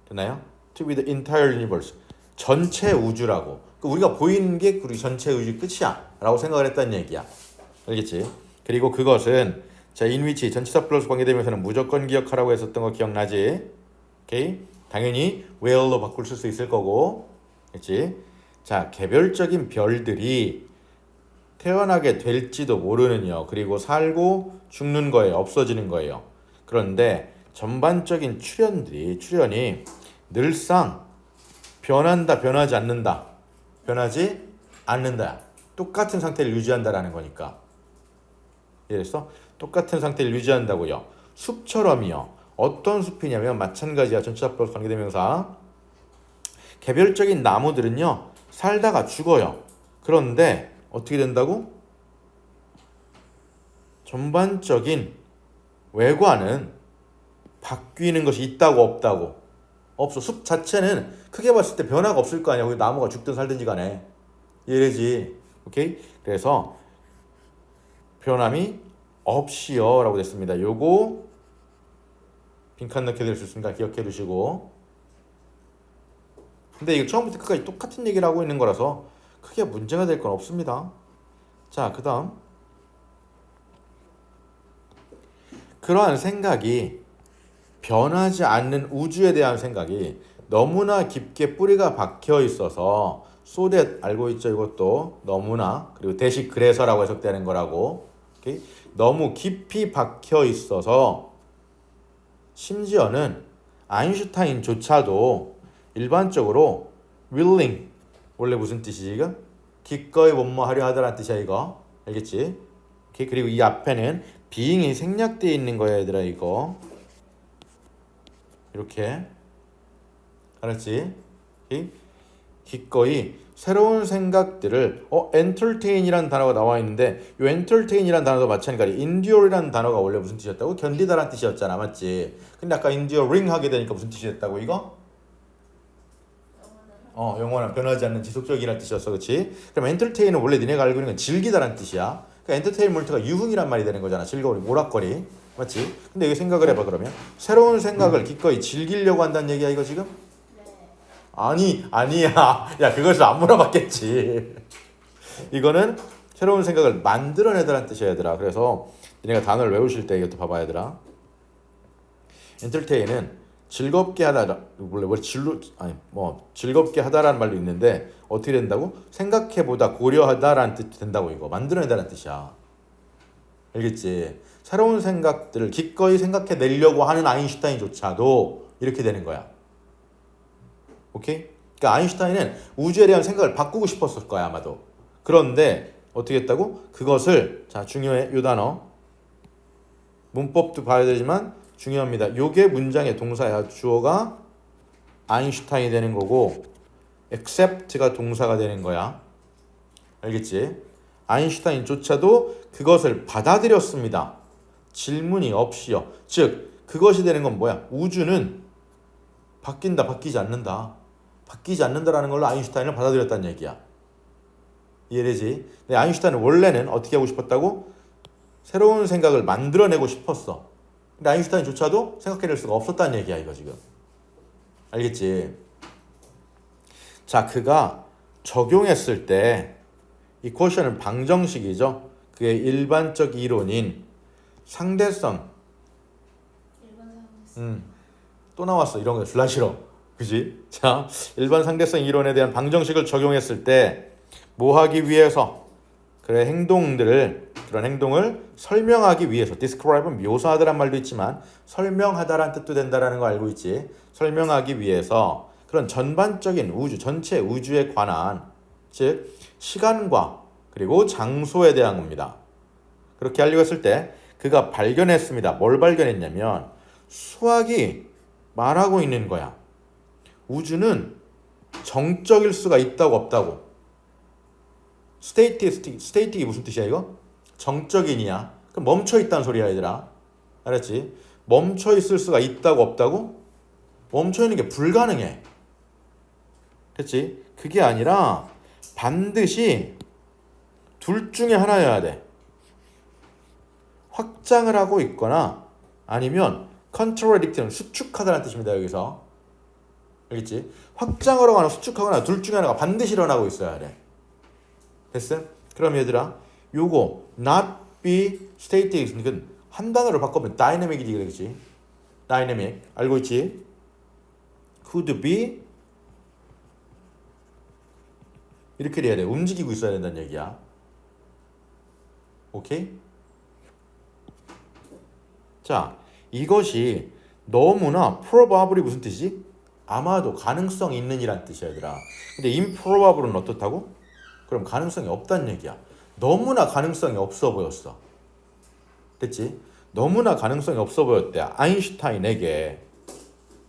되나요? To be the entire universe. 전체 우주라고. 우리가 보이는 게 우리 전체 우주 끝이야 라고 생각을 했다는 얘기야. 알겠지? 그리고 그것은 자, in which 전치사 플러스 관계대명사는 무조건 기억하라고 했었던 거 기억나지? 오케이? 당연히 where로 바꿀 수 있을 거고. 그렇지? 자, 개별적인 별들이 태어나게 될지도 모르는요. 그리고 살고 죽는 거예요. 없어지는 거예요. 그런데 전반적인 출현이 늘상 변한다, 변하지 않는다. 변하지 않는다. 똑같은 상태를 유지한다라는 거니까. 이해했어? 똑같은 상태를 유지한다고요. 숲처럼이요. 어떤 숲이냐면 마찬가지야. 전치사 플러스 관계대명사. 개별적인 나무들은요. 살다가 죽어요. 그런데 어떻게 된다고? 전반적인 외관은 바뀌는 것이 있다고 없다고? 없어. 숲 자체는 크게 봤을 때 변화가 없을 거 아니야. 거기 나무가 죽든 살든지 간에. 이해되지? 오케이? 그래서 변함이 없이요 라고 됐습니다. 요거 빈칸 넣게 될 수 있으니까 기억해 두시고. 근데 이거 처음부터 끝까지 똑같은 얘기를 하고 있는 거라서 크게 문제가 될 건 없습니다. 자, 그 다음 그러한 생각이 변하지 않는 우주에 대한 생각이 너무나 깊게 뿌리가 박혀 있어서 so that 알고 있죠? 이것도 너무나 그리고 대시 그래서라고 해석되는 거라고. 오케이? 너무 깊이 박혀 있어서 심지어는 아인슈타인조차도 일반적으로 willing 원래 무슨 뜻이지 이거? 기꺼이 뭐뭐하려 하다라는 뜻이야 이거. 알겠지? 오케이? 그리고 이 앞에는 being이 생략되어 있는 거야 얘들아 이거. 이렇게 알았지? 오케이? 기꺼이 새로운 생각들을 entertain이라는 단어가 나와 있는데 이 entertain이라는 단어도 마찬가지. endure이라는 단어가 원래 무슨 뜻이었다고? 견디다라는 뜻이었잖아, 맞지? 근데 아까 enduring 하게 되니까 무슨 뜻이었다고 이거? 영원한 변하지 않는 지속적이라는 뜻이었어, 그렇지? 그럼 entertain은 원래 니네가 알고 있는 건 즐기다라는 뜻이야. 그러니까 entertainment가 유흥이란 말이 되는 거잖아. 즐거운 모락거리, 맞지? 근데 여기 생각을 해봐 그러면 새로운 생각을 기꺼이 즐기려고 한다는 얘기야 이거 지금? 네. 아니야. 야, 그것을 안 물어봤겠지. 이거는 새로운 생각을 만들어내다라는 뜻이야, 얘들아. 그래서 니네가 단어를 외우실 때 이것도 봐봐, 얘들아. entertain은 즐겁게 하다, 원래 즐겁게 하다라는 말도 있는데 어떻게 된다고? 생각해보다, 고려하다라는 뜻이 된다고. 이거 만들어내다라는 뜻이야. 알겠지? 새로운 생각들을 기꺼이 생각해내려고 하는 아인슈타인조차도 이렇게 되는 거야. 오케이? 그러니까 아인슈타인은 우주에 대한 생각을 바꾸고 싶었을 거야, 아마도. 그런데 어떻게 했다고? 그것을, 자, 중요해, 요 단어. 문법도 봐야 되지만 중요합니다. 요게 문장의 동사야. 주어가 아인슈타인이 되는 거고 accept가 동사가 되는 거야. 알겠지? 아인슈타인조차도 그것을 받아들였습니다. 질문이 없이요. 즉 그것이 되는 건 뭐야? 우주는 바뀐다, 바뀌지 않는다. 바뀌지 않는다라는 걸로 아인슈타인을 받아들였다는 얘기야. 이해되지? 근데 아인슈타인은 원래는 어떻게 하고 싶었다고? 새로운 생각을 만들어내고 싶었어. 근데 아인슈타인조차도 생각해낼 수가 없었다는 얘기야, 이거 지금. 알겠지? 자, 그가 적용했을 때 이 퀘션은 방정식이죠. 그의 일반적 이론인 상대성. 일반 상대성. 또 나왔어. 이런 거 졸라 싫어. 그지? 자, 일반 상대성 이론에 대한 방정식을 적용했을 때 뭐 하기 위해서? 그의 그런 행동을 설명하기 위해서. describe은 묘사하다란 말도 있지만 설명하다란 뜻도 된다라는 거 알고 있지? 설명하기 위해서 그런 전반적인 우주, 전체 우주에 관한, 즉 시간과 그리고 장소에 대한 겁니다. 그렇게 하려고 했을 때 그가 발견했습니다. 뭘 발견했냐면 수학이 말하고 있는 거야. 우주는 정적일 수가 있다고 없다고. 스테이틱이 무슨 뜻이야 이거? 정적인이야. 그럼 멈춰 있다는 소리야, 얘들아. 알았지? 멈춰 있을 수가 있다고 없다고? 멈춰 있는 게 불가능해. 됐지? 그게 아니라 반드시 둘 중에 하나여야 돼. 확장을 하고 있거나 아니면 contradict는 수축하다는 뜻입니다, 여기서. 알겠지? 확장을 하거나 수축하거나 둘 중에 하나가 반드시 일어나고 있어야 돼. 됐어? 그럼 얘들아, 요거 not be static, 이건 한 단어를 바꾸면 dynamic이지, 그러겠지? dynamic 알고 있지? could be 이렇게 돼야 돼. 움직이고 있어야 된다는 얘기야. 오케이? 자, 이것이 너무나 probably 무슨 뜻이지? 아마도 가능성 있는 이란 뜻이야, 얘들아. 근데 improbable은 어떻다고? 그럼 가능성이 없다는 얘기야. 너무나 가능성이 없어 보였어. 됐지? 너무나 가능성이 없어 보였대. 아인슈타인에게.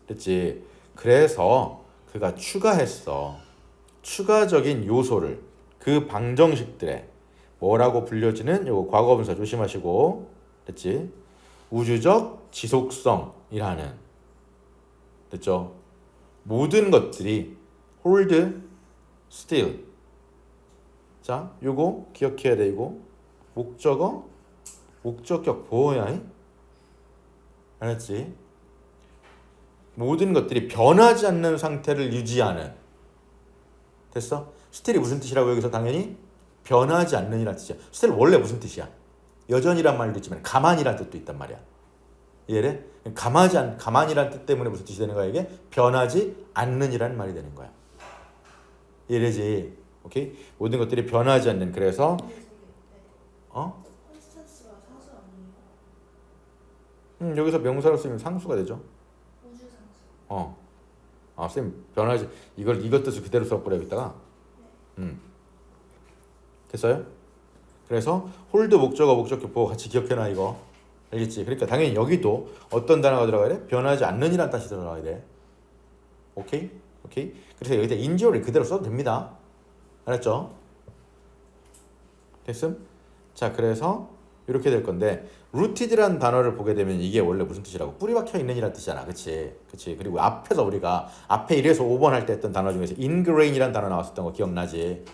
됐지? 그래서 그가 추가했어. 추가적인 요소를 그 방정식들에 뭐라고 불려지는 요거 과거분사 조심하시고. 됐지? 우주적 지속성이라는. 됐죠? 모든 것들이 hold still. 자, 요거 기억해야 돼. 이거 목적어, 목적격 보호야. 알았지? 모든 것들이 변하지 않는 상태를 유지하는. 됐어? 스틸이 무슨 뜻이라고 여기서 당연히 변하지 않는이란 뜻이야. 스틸 원래 무슨 뜻이야? 여전이란 말도 있지만 가만이란 뜻도 있단 말이야. 이해돼? 가만이란 뜻 때문에 무슨 뜻이 되는 거야 이게? 변하지 않는이란 말이 되는 거야. 이해되지? 오케이? 모든 것들이 변하지 않는. 그래서 콘스탄스가 상수 아니에요? 여기서 명사로 쓰면 상수가 되죠. 우주 상수. 쌤 변하지, 이것 뜻을 그대로 써버려 여기다가. 됐어요? 그래서 홀드 목적어 목적격 보고 같이 기억해놔 이거. 알겠지? 그러니까 당연히 여기도 어떤 단어가 들어가야 돼? 변하지 않는이란 뜻이 들어가야 돼. 오케이? 오케이? 그래서 여기다 인지어를 그대로 써도 됩니다. 알았죠? 됐음? 자, 그래서 이렇게 될 건데 rooted라는 단어를 보게 되면 이게 원래 무슨 뜻이라고? 뿌리 박혀 있는 이란 뜻이잖아. 그치? 그치? 그리고 앞에서 우리가 앞에 1에서 5번 할 때 했던 단어 중에서 ingrain이라는 단어 나왔었던 거 기억나지?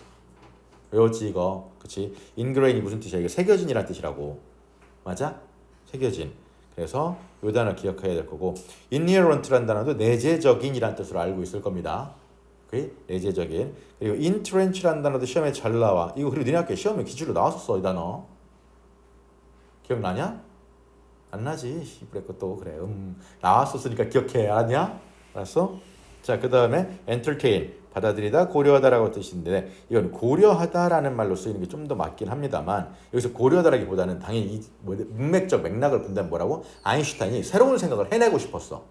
외웠지 이거? 그치? ingrain이 무슨 뜻이야? 이게 새겨진이란 뜻이라고. 맞아? 새겨진. 그래서 이 단어 기억해야 될 거고 inherent라는 단어도 내재적인이란 뜻으로 알고 있을 겁니다. 오케이? 내재적인. 그리고 entrench라는 단어도 시험에 잘 나와. 이거 그리고 니네 학교에 시험에 기출로 나왔었어 이 단어. 기억나냐? 안 나지. 그래 것도 그래. 나왔었으니까 기억해. 알았냐? 알았어? 자, 그 다음에 entertain 받아들이다, 고려하다라고 뜻인데 이건 고려하다라는 말로 쓰이는 게 좀 더 맞긴 합니다만 여기서 고려하다라기보다는 당연히 이 문맥적 맥락을 본다면 뭐라고? 아인슈타인이 새로운 생각을 해내고 싶었어.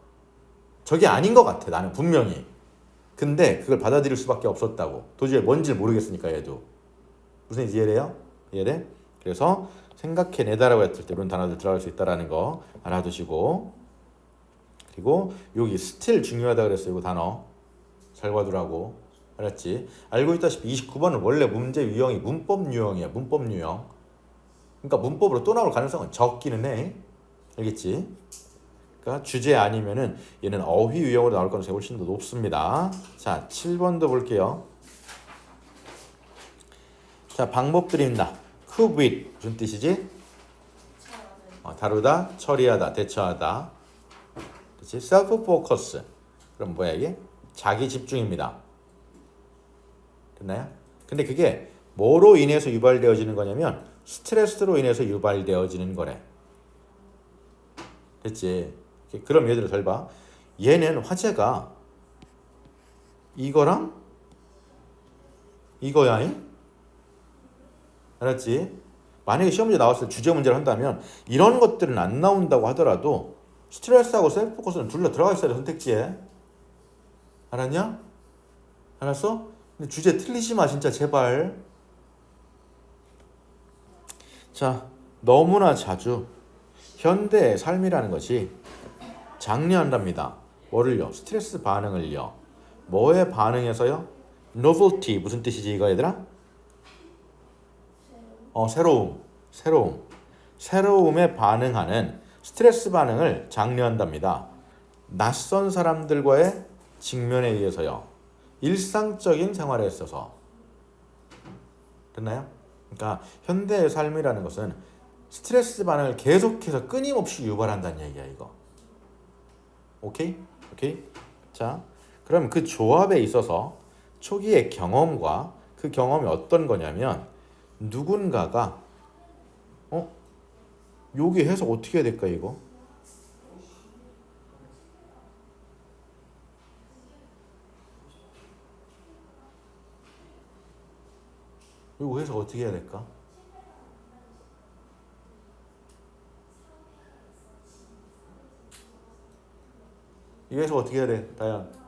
저게 아닌 것 같아. 나는 분명히. 근데 그걸 받아들일 수밖에 없었다고. 도저히 뭔지 모르겠으니까 얘도. 무슨 이해돼요? 이해돼? 그래서 생각해내다라고 했을 때 이런 단어들 들어갈 수 있다라는 거 알아두시고 그리고 여기 still 중요하다 그랬어요. 이거 단어 잘 봐두라고. 알았지? 알고 있다시피 29번은 원래 문제 유형이 문법 유형이야. 문법 유형. 그러니까 문법으로 또 나올 가능성은 적기는 해. 알겠지? 그러니까 주제 아니면은 얘는 어휘 유형으로 나올 가능성이 훨씬 더 높습니다. 자, 7번도 볼게요. 자, 방법들이 있나? cope with 무슨 뜻이지? 다루다, 처리하다, 대처하다. 그렇지? self focus. 그럼 뭐야 이게? 자기 집중입니다. 됐나요? 근데 그게 뭐로 인해서 유발되어지는 거냐면 스트레스로 인해서 유발되어지는 거래. 됐지? 그럼 얘들을 잘 봐. 얘는 화제가 이거랑 이거야. 알았지? 만약에 시험 문제 나왔을 때 주제 문제를 한다면 이런 것들은 안 나온다고 하더라도 스트레스하고 셀프 포커스는 둘 다 들어가 있어야 돼. 선택지에. 알았냐? 알았어? 근데 주제 틀리지 마 진짜 제발. 자, 너무나 자주 현대의 삶이라는 것이 장려한답니다. 뭐를요? 스트레스 반응을요. 뭐에 반응해서요? novelty 무슨 뜻이지 이거 얘들아? 새로움에 반응하는 스트레스 반응을 장려한답니다. 낯선 사람들과의 직면에 의해서요. 일상적인 생활에 있어서. 됐나요? 그러니까 현대의 삶이라는 것은 스트레스 반응을 계속해서 끊임없이 유발한다는 얘기야 이거. 오케이? 오케이? 자, 그럼 그 조합에 있어서 초기의 경험과 그 경험이 어떤 거냐면 누군가가 여기 해석 어떻게 해야 될까 이거? 이거 해석 어떻게 해야 될까? 이거 해석 어떻게 해야 돼? 다현.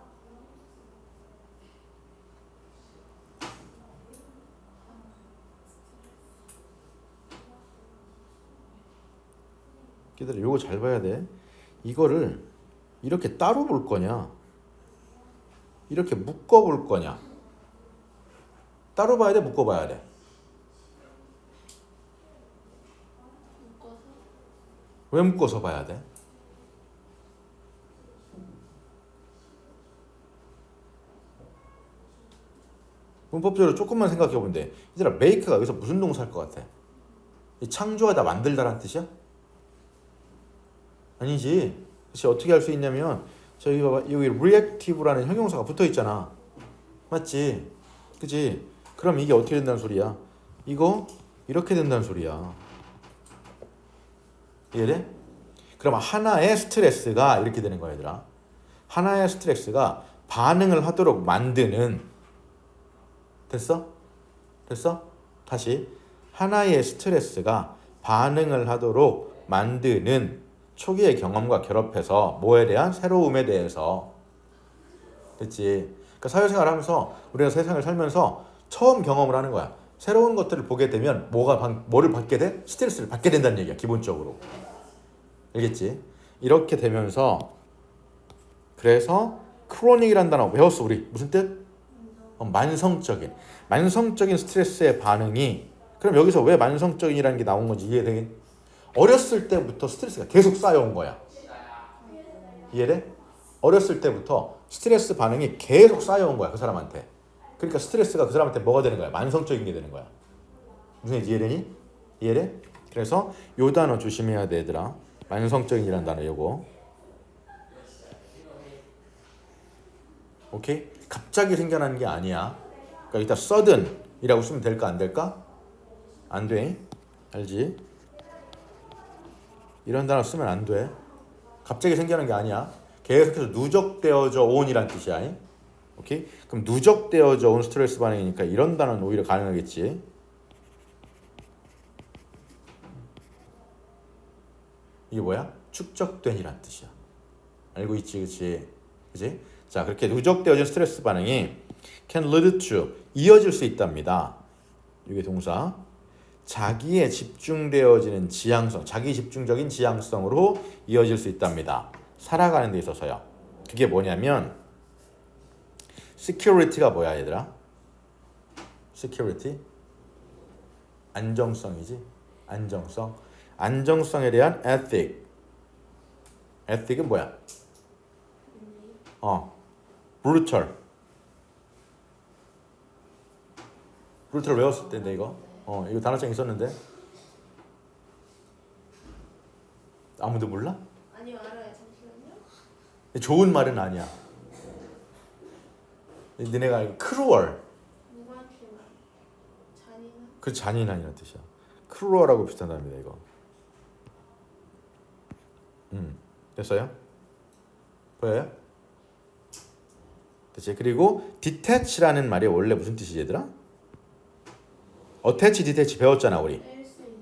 기다려. 요거 잘 봐야 돼. 이거를 이렇게 따로 볼 거냐? 이렇게 묶어 볼 거냐? 따로 봐야 돼? 묶어 봐야 돼? 묶어서 왜 묶어서 봐야 돼? 문법적으로 조금만 생각해 본데 얘들아 make가 여기서 무슨 동사일 것 같아? 창조하다 만들다라는 뜻이야? 아니지. 그치 어떻게 할 수 있냐면 저기 봐봐 여기 reactive라는 형용사가 붙어 있잖아. 맞지? 그치? 그럼 이게 어떻게 된다는 소리야? 이거 이렇게 된다는 소리야. 이해돼? 그럼 하나의 스트레스가 이렇게 되는 거야 얘들아. 하나의 스트레스가 반응을 하도록 만드는. 됐어? 됐어? 다시 하나의 스트레스가 반응을 하도록 만드는 초기의 경험과 결합해서 뭐에 대한 새로움에 대해서. 됐지? 그러니까 사회생활을 하면서 우리가 세상을 살면서 처음 경험을 하는 거야. 새로운 것들을 보게 되면 뭐를 받게 돼? 스트레스를 받게 된다는 얘기야 기본적으로. 알겠지? 이렇게 되면서 그래서 크로닉이란 단어 배웠어 우리. 무슨 뜻? 만성적인. 만성적인 스트레스의 반응이. 그럼 여기서 왜 만성적인이라는 게 나온 건지 이해되겠니? 어렸을 때부터 스트레스가 계속 쌓여온 거야. 이해돼? 어렸을 때부터 스트레스 반응이 계속 쌓여온 거야 그 사람한테. 그러니까 스트레스가 그 사람한테 뭐가 되는 거야? 만성적인 게 되는 거야. 무슨 얘기 이해되니? 이해돼? 그래서 요 단어 조심해야 돼 얘들아. 만성적인이라는 단어 요거. 오케이? 갑자기 생겨나는 게 아니야. 그러니까 일단 sudden이라고 쓰면 될까 안 될까? 안 돼. 알지? 이런 단어 쓰면 안 돼. 갑자기 생겨나는 게 아니야. 계속해서 누적되어져 온이란 뜻이야. 오케이? 그럼 누적되어져 온 스트레스 반응이니까 이런 단어는 오히려 가능하겠지. 이게 뭐야? 축적된이란 뜻이야. 알고 있지, 그치? 그치? 자, 그렇게 누적되어진 스트레스 반응이 can lead to 이어질 수 있답니다. 이게 동사. 자기에 집중되어지는 지향성, 자기 집중적인 지향성으로 이어질 수 있답니다. 살아가는 데 있어서요. 그게 뭐냐면 security가 뭐야, 얘들아? security? 안정성이지. 안정성. 안정성에 대한 ethic. ethic은 뭐야? brutal. brutal 외웠을 텐데 이거. 이거 단어장 있었는데. 아무도 몰라? 아니요, 알아요. 잠시만요. 좋은 말은 아니야. 너네가 알고 cruel. 무관심한, 잔인한. 그 잔인한이라는 뜻이야. cruel하고 비슷한 단어입니다 이거. 됐어요? 보여요? 됐지? 그리고 detach라는 말이 원래 무슨 뜻이지 얘들아? attach, detach 배웠잖아 우리. 뺄 수 있는.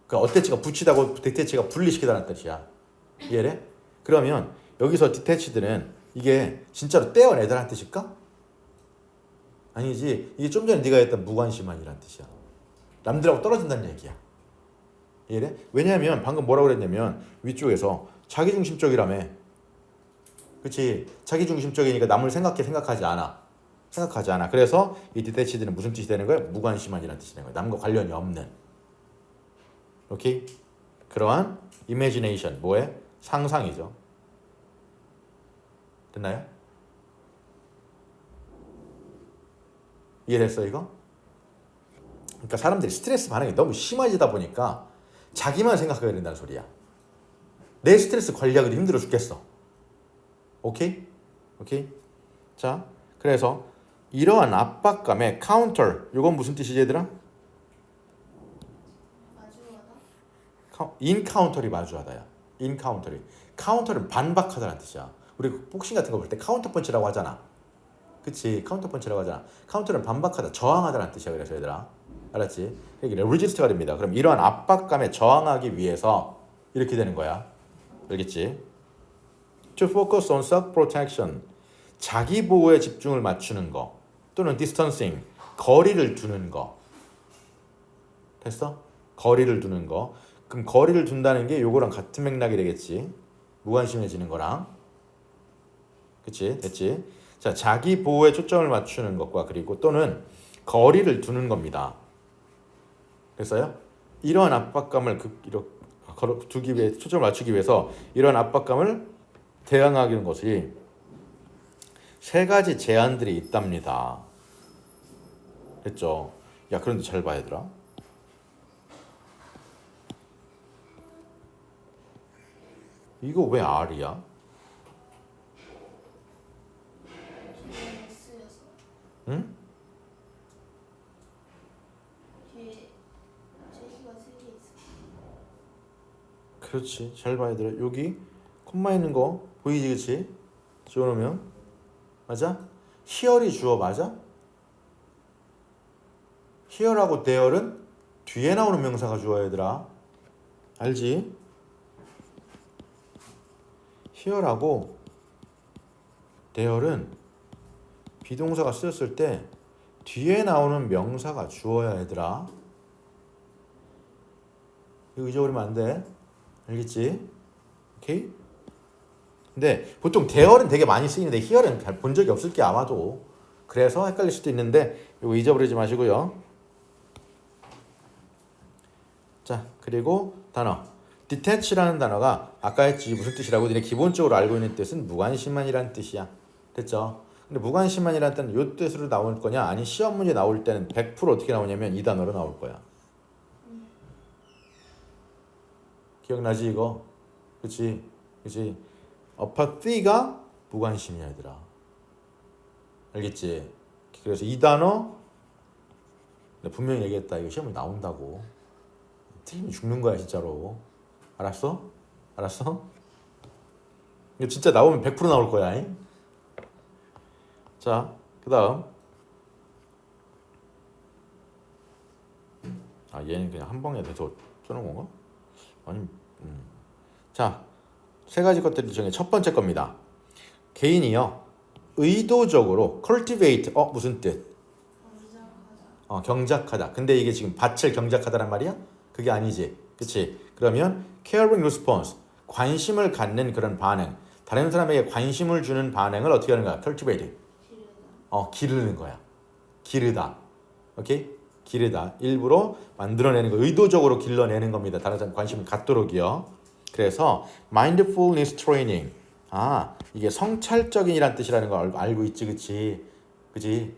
그 어태치가 붙이다고 디태치가 분리시키다는 뜻이야. 이해돼? 그러면 여기서 디태치들은 이게 진짜로 떼어내다라는 뜻일까? 아니지. 이게 좀 전에 네가 했던 무관심한이라는 뜻이야. 남들하고 떨어진다는 얘기야. 이해돼? 왜냐하면 방금 뭐라고 그랬냐면 위쪽에서 자기중심적이라며. 그치? 자기중심적이니까 남을 생각하지 않아. 생각하지 않아. 그래서 이 디태치들은 무슨 뜻이 되는 거야? 무관심한이라는 뜻이 되는 거야. 남과 관련이 없는. 오케이? 그러한 imagination 뭐에? 상상이죠. 됐나요? 이해됐어 이거? 그러니까 사람들이 스트레스 반응이 너무 심해지다 보니까 자기만 생각하게 된다는 소리야. 내 스트레스 관리하기도 힘들어 죽겠어. 오케이? 오케이? 자, 그래서 이러한 압박감의 counter 이건 무슨 뜻이지 얘들아? 마주하다. 인카운터리 마주하다야. 인카운터리. 카운터는 반박하다는 뜻이야. 우리 복싱 같은 거 볼 때 카운터 펀치라고 하잖아. 그치? 카운터 펀치라고 하잖아. 카운터는 반박하다, 저항하다는 뜻이야. 그래서 얘들아. 알았지? 이게 레지스트가 됩니다. 그럼 이러한 압박감에 저항하기 위해서 이렇게 되는 거야. 알겠지? To focus on self-protection. 자기 보호에 집중을 맞추는 거. 또는 distancing. 거리를 두는 거. 됐어? 거리를 두는 거. 그럼 거리를 둔다는 게 요거랑 같은 맥락이 되겠지. 무관심해지는 거랑. 그치? 됐지? 자, 자기 보호에 초점을 맞추는 것과 그리고 또는 거리를 두는 겁니다. 됐어요? 이러한 압박감을 두기 위해 초점을 맞추기 위해서 이러한 압박감을 대항하는 것이 세 가지 제한들이 있답니다. 됐죠? 야, 그런데 잘 봐야 되더라. 이거 왜 R이야? 뒤에 S여서. 응? 뒤에 제시가 3개 있어. 그렇지. 잘 봐야 돼. 여기 콤마 있는 거 보이지, 그치? 지워놓으면 맞아? here이 주어 맞아? here하고 there은 뒤에 나오는 명사가 주어야 얘들아. 알지? here하고 there은 비동사가 쓰였을 때 뒤에 나오는 명사가 주어야 얘들아. 이거 잊어버리면 안 돼. 알겠지? 오케이? 근데 보통 대열은 되게 많이 쓰이는데 히얼은 잘 본 적이 없을 게 아마도. 그래서 헷갈릴 수도 있는데 이거 잊어버리지 마시고요. 자, 그리고 단어. detach라는 단어가 아까 했지 무슨 뜻이라고 니네 기본적으로 알고 있는 뜻은 무관심한이라는 뜻이야. 됐죠? 근데 무관심한이라는 뜻은 요 뜻으로 나올 거냐? 아니 시험 문제 나올 때는 100% 어떻게 나오냐면 이 단어로 나올 거야. 기억나지 이거? 그치? 그치? apathy가 무관심이야 얘들아. 알겠지? 그래서 이 단어 내가 분명히 얘기했다. 이거 시험에 나온다고. 틀리면 죽는 거야 진짜로. 알았어? 알았어? 이거 진짜 나오면 100% 나올 거야. 잉? 자, 그 다음. 아, 얘는 그냥 한 방에 돼서 쓰는 건가? 아니, 자, 세 가지 것들 중에 첫 번째 겁니다. 개인이요, 의도적으로 cultivate, 무슨 뜻? 경작하다. 근데 이게 지금 밭을 경작하다란 말이야? 그게 아니지. 그치? 그러면 caring response, 관심을 갖는 그런 반응. 다른 사람에게 관심을 주는 반응을 어떻게 하는 거야? cultivate. 기르는 거야. 기르다. 오케이? 기르다. 일부러 만들어내는 거, 의도적으로 길러내는 겁니다. 다른 사람 관심을 갖도록이요. 그래서 mindfulness training. 이게 성찰적인이란 뜻이라는 거 알고 있지, 그치? 그치?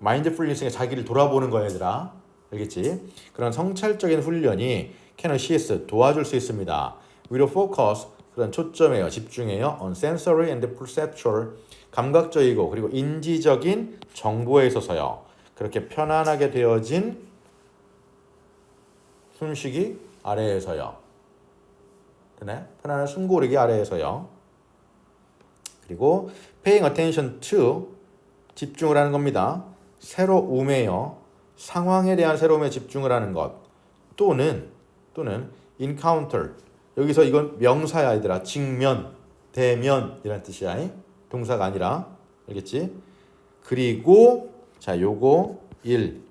mindfulness가 자기를 돌아보는 거야, 얘들아. 알겠지? 그런 성찰적인 훈련이 can assist, 도와줄 수 있습니다. will focus, 그런 초점이에요, 집중해요. on sensory and perceptual, 감각적이고 그리고 인지적인 정보에 있어서요. 그렇게 편안하게 되어진 숨쉬기 아래에서요. 되네? 편안한 숨고르기 아래에서요. 그리고 paying attention to, 집중을 하는 겁니다. 새로움에요. 상황에 대한 새로움에 집중을 하는 것. 또는 encounter. 여기서 이건 명사야, 얘들아. 직면, 대면 이란 뜻이야. 동사가 아니라. 알겠지? 그리고 자, 요거 1.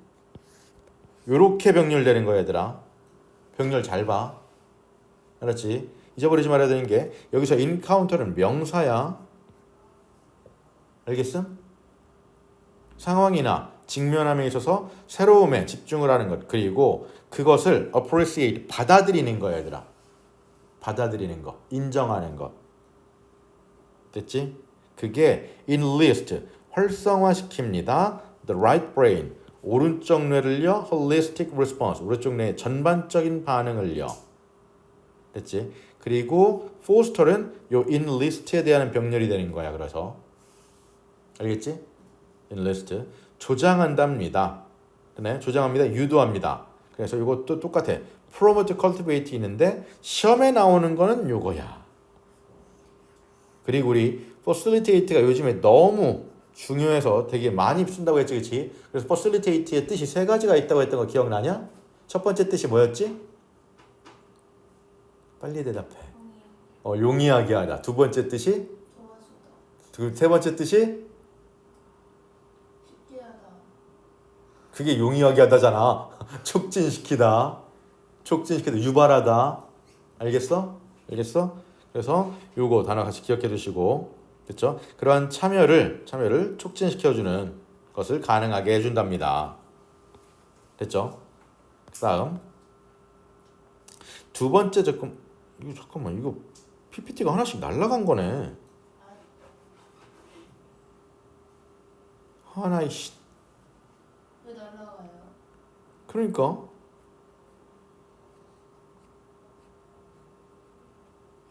요렇게 병렬되는 거야, 얘들아. 병렬 잘 봐. 알았지? 잊어버리지 말아야 되는 게 여기서 encounter는 명사야. 알겠음? 상황이나 직면함에 있어서 새로움에 집중을 하는 것. 그리고 그것을 appreciate, 받아들이는 거야, 얘들아. 받아들이는 거. 인정하는 것. 됐지? 그게 enlist, 활성화시킵니다. The right brain, 오른쪽 뇌를요. holistic response, 오른쪽 뇌의 전반적인 반응을요. 됐지? 그리고 foster는 요 enlist에 대한 병렬이 되는 거야. 그래서 알겠지? enlist, 조장한답니다. 네, 조장합니다. 유도합니다. 그래서 이것도 똑같아. promote, cultivate 있는데 시험에 나오는 거는 요거야. 그리고 우리 facilitate가 요즘에 너무 중요해서 되게 많이 쓴다고 했지, 그치? 그래서 facilitate의 뜻이 세 가지가 있다고 했던 거 기억나냐? 첫 번째 뜻이 뭐였지? 빨리 대답해. 용이하게 하다. 두 번째 뜻이? 세 번째 뜻이? 쉽게 하다. 그게 용이하게 하다잖아. 촉진시키다. 유발하다. 알겠어? 그래서 요거 단어 같이 기억해 두시고, 됐죠? 그러한 참여를 촉진시켜주는 것을 가능하게 해준답니다. 됐죠? 다음 두 번째 접근. 이거 PPT가 하나씩 날라간 거네. 하나이씨. 왜 날라가요? 그러니까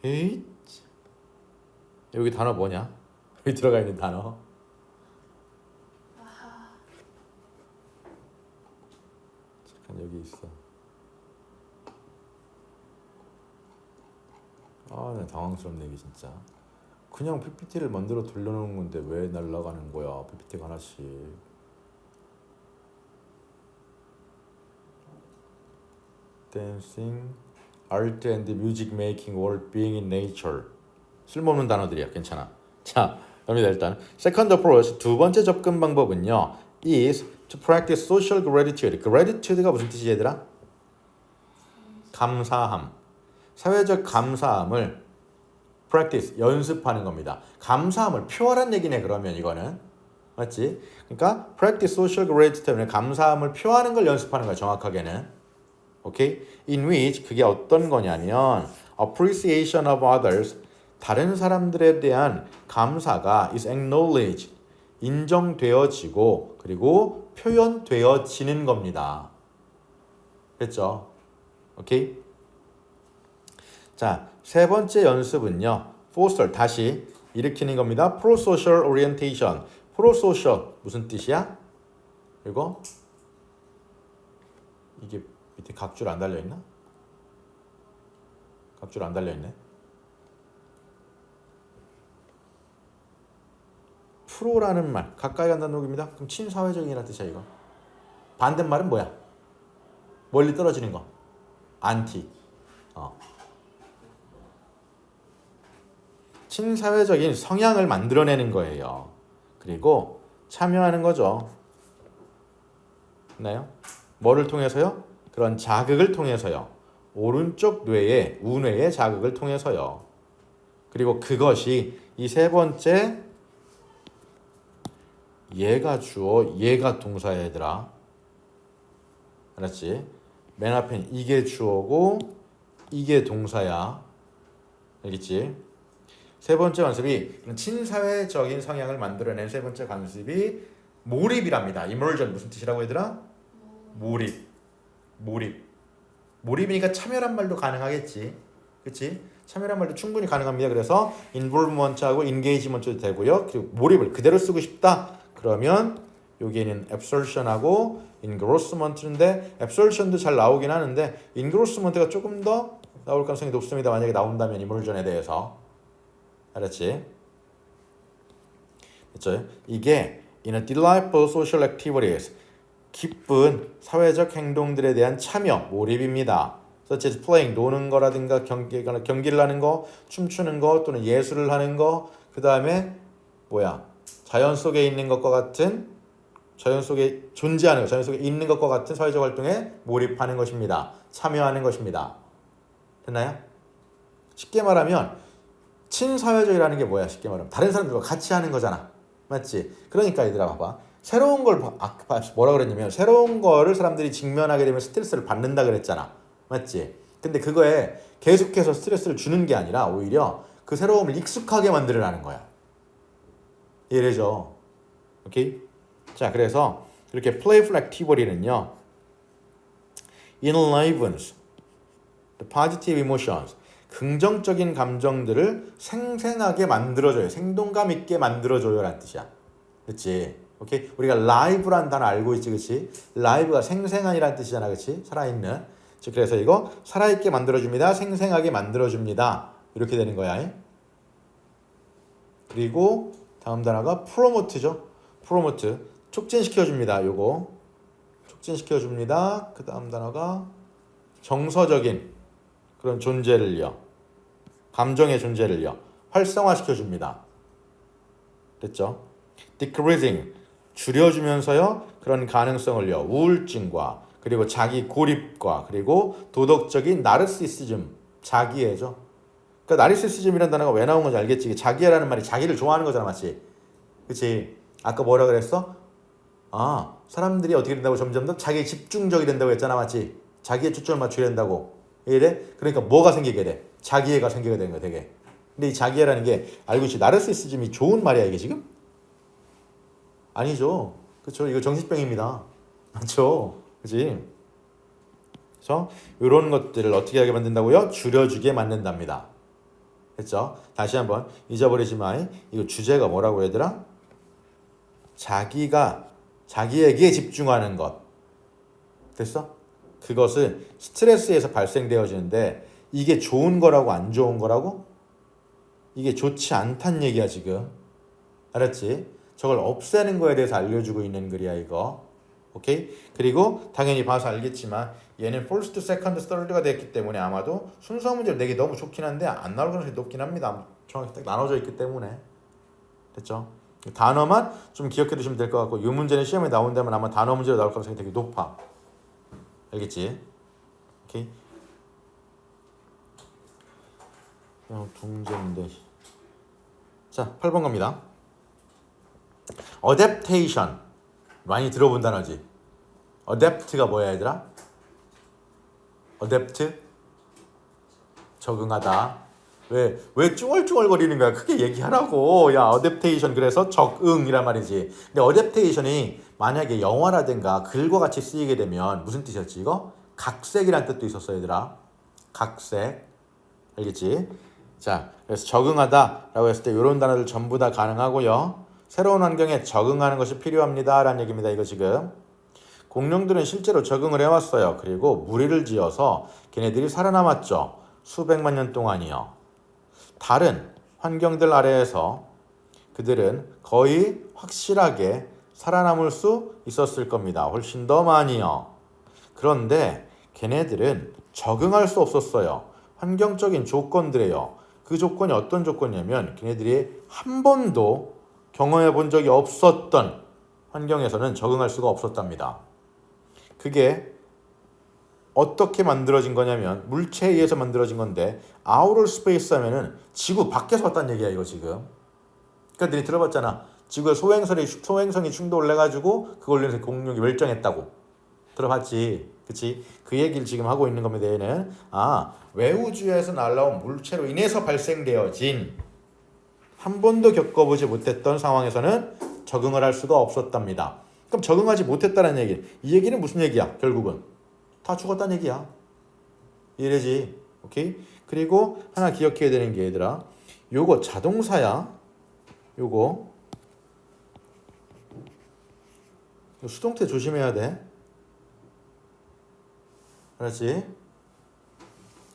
에잇. 여기 단어 뭐냐? 여기 들어가 있는 단어. 잠깐 여기 있어. 나 당황스럽네 이게 진짜. 그냥 PPT를 만들어 돌려놓은 건데 왜 날아가는 거야? PPT가 하나씩. Dancing, art and music making, world being in nature. 쓸모없는 단어들이야. 괜찮아. 자, 갑니다. 일단 second approach, 두 번째 접근 방법은요, is to practice social gratitude. gratitude가 무슨 뜻이지, 얘들아? 감사함. 사회적 감사함을 practice 연습하는 겁니다. 감사함을 표하란 얘기네 그러면 이거는 맞지? 그러니까 practice social gratitude 감사함을 표하는 걸 연습하는 거야 정확하게는. 오케이? In which 그게 어떤 거냐면 appreciation of others 다른 사람들에 대한 감사가 is acknowledged 인정되어지고 그리고 표현되어지는 겁니다. 됐죠? 오케이? 자, 세 번째 연습은요. foster 다시 일으키는 겁니다. pro-social orientation. pro-social 무슨 뜻이야? 이거 이게 밑에 각줄 안 달려 있나? 각줄 안 달려 있네. 프로라는 말 가까이 간다는 녹입니다. 그럼 친사회적이라는 뜻이야 이거. 반대말은 뭐야? 멀리 떨어지는 거. 안티. 친사회적인 성향을 만들어내는 거예요. 그리고 참여하는 거죠. 있나요? 뭐를 통해서요? 그런 자극을 통해서요. 오른쪽 뇌의 우뇌의 자극을 통해서요. 그리고 그것이 이 세 번째 얘가 주어 얘가 동사야 얘들아. 알았지? 맨 앞엔 이게 주어고 이게 동사야. 알겠지? 세 번째 관습이 친사회적인 성향을 만들어낸 세 번째 관습이 몰입이랍니다. immersion 무슨 뜻이라고 얘들아? 몰입이니까 참여란 말도 가능하겠지. 그치? 참여란 말도 충분히 가능합니다. 그래서 involvement하고 engagement도 되고요. 그리고 몰입을 그대로 쓰고 싶다. 그러면 여기에는 absorption하고 engrossment인데 absorption도 잘 나오긴 하는데 engrossment가 조금 더 나올 가능성이 높습니다. 만약에 나온다면 immersion에 대해서. 알았지? 됐죠? 이게 in a delightful social activities 기쁜 사회적 행동들에 대한 참여, 몰입입니다. such as playing, 노는 거라든가 경기를 하는 거, 춤추는 거 또는 예술을 하는 거, 그 다음에 뭐야? 자연 속에 있는 것과 같은 자연 속에 존재하는 것, 자연 속에 있는 것과 같은 사회적 활동에 몰입하는 것입니다. 참여하는 것입니다. 됐나요? 쉽게 말하면 친사회적이라는 게 뭐야? 쉽게 말하면 다른 사람들과 같이 하는 거잖아. 맞지? 그러니까 얘들아 봐봐. 새로운 걸 뭐라 그랬냐면 새로운 거를 사람들이 직면하게 되면 스트레스를 받는다 그랬잖아. 맞지? 근데 그거에 계속해서 스트레스를 주는 게 아니라 오히려 그 새로움을 익숙하게 만들어라는 거야. 이해되죠? 오케이? 자, 그래서 이렇게 playful activity는요. enlivens the positive emotions 긍정적인 감정들을 생생하게 만들어줘요. 생동감 있게 만들어줘요 라는 뜻이야. 그치? 오케이? 우리가 live라는 단어 알고 있지, 그치? live가 생생한이라는 뜻이잖아, 그치? 살아있는. 그래서 이거 살아있게 만들어줍니다. 생생하게 만들어줍니다. 이렇게 되는 거야. 그리고 다음 단어가 promote죠. promote. 촉진시켜줍니다. 요거. 촉진시켜줍니다. 그 다음 단어가 정서적인 그런 존재를요. 감정의 존재를요. 활성화시켜줍니다. 됐죠? decreasing. 줄여주면서요. 그런 가능성을요. 우울증과 그리고 자기 고립과 그리고 도덕적인 나르시시즘. 자기애죠. 그러니까 나르시시즘이라는 단어가 왜 나온 건지 알겠지? 자기애라는 말이 자기를 좋아하는 거잖아. 맞지? 그치? 아까 뭐라 그랬어? 아, 사람들이 어떻게 된다고 점점 더 자기에 집중적이 된다고 했잖아. 맞지? 자기에 초점을 맞추게 된다고. 이래? 그러니까 뭐가 생기게 돼? 자기애가 생기게 되는 거야, 되게. 근데 이 자기애라는 게 알고 있지? 나르시시즘이 좋은 말이야, 이게 지금? 아니죠. 그렇죠? 이거 정신병입니다. 맞죠? 그치? 그래서 이런 것들을 어떻게 하게 만든다고요? 줄여주게 만든답니다. 됐죠? 다시 한번 잊어버리지 마. 이거 주제가 뭐라고 얘들아? 자기에게 집중하는 것. 됐어? 그것은 스트레스에서 발생되어지는데 이게 좋은 거라고 안 좋은 거라고? 이게 좋지 않다는 얘기야 지금. 알았지? 저걸 없애는 거에 대해서 알려주고 있는 글이야 이거. 오케이? 그리고 당연히 봐서 알겠지만 얘는 first, second, third가 됐기 때문에 아마도 순서 문제를 내기 너무 좋긴 한데 안 나올 가능성이 높긴 합니다. 정확히 딱 나눠져 있기 때문에. 됐죠? 단어만 좀 기억해 두시면 될 것 같고 이 문제는 시험에 나온다면 아마 단어 문제로 나올 가능성이 되게 높아. 알겠지? 오케이? 둥제인데. 자, 8번 갑니다. adaptation 많이 들어본 단어지. adapt가 뭐야 얘들아? adapt 적응하다. 왜 쭈얼쭈얼거리는 거야? 크게 얘기하라고. 야, adaptation 그래서 적응이란 말이지. 근데 adaptation이 만약에 영어라든가 글과 같이 쓰이게 되면 무슨 뜻이었지 이거? 각색이란 뜻도 있었어 얘들아. 각색. 알겠지? 자, 그래서 적응하다라고 했을 때 이런 단어들 전부 다 가능하고요. 새로운 환경에 적응하는 것이 필요합니다 라는 얘기입니다. 이거 지금 공룡들은 실제로 적응을 해왔어요. 그리고 무리를 지어서 걔네들이 살아남았죠. 수백만 년 동안이요. 다른 환경들 아래에서 그들은 거의 확실하게 살아남을 수 있었을 겁니다. 훨씬 더 많이요. 그런데 걔네들은 적응할 수 없었어요. 환경적인 조건들이에요. 그 조건이 어떤 조건이냐면 걔네들이 한 번도 경험해 본 적이 없었던 환경에서는 적응할 수가 없었답니다. 그게 어떻게 만들어진 거냐면 물체에 의해서 만들어진 건데 아우터 스페이스 하면은 지구 밖에서 왔다는 얘기야 이거 지금. 그러니까 너희 들어봤잖아. 지구에 소행성이 충돌을 해가지고 그걸로 인해서 공룡이 멸종했다고. 들어봤지? 그치? 그 얘기를 지금 하고 있는 겁니다. 얘는 외우주에서 날라온 물체로 인해서 발생되어진 한 번도 겪어보지 못했던 상황에서는 적응을 할 수가 없었답니다. 그럼 적응하지 못했다는 얘기. 이 얘기는 무슨 얘기야? 결국은 다 죽었다는 얘기야. 이래지. 오케이? 그리고 하나 기억해야 되는 게 얘들아. 요거 자동사야. 요거 수동태 조심해야 돼. 알았지?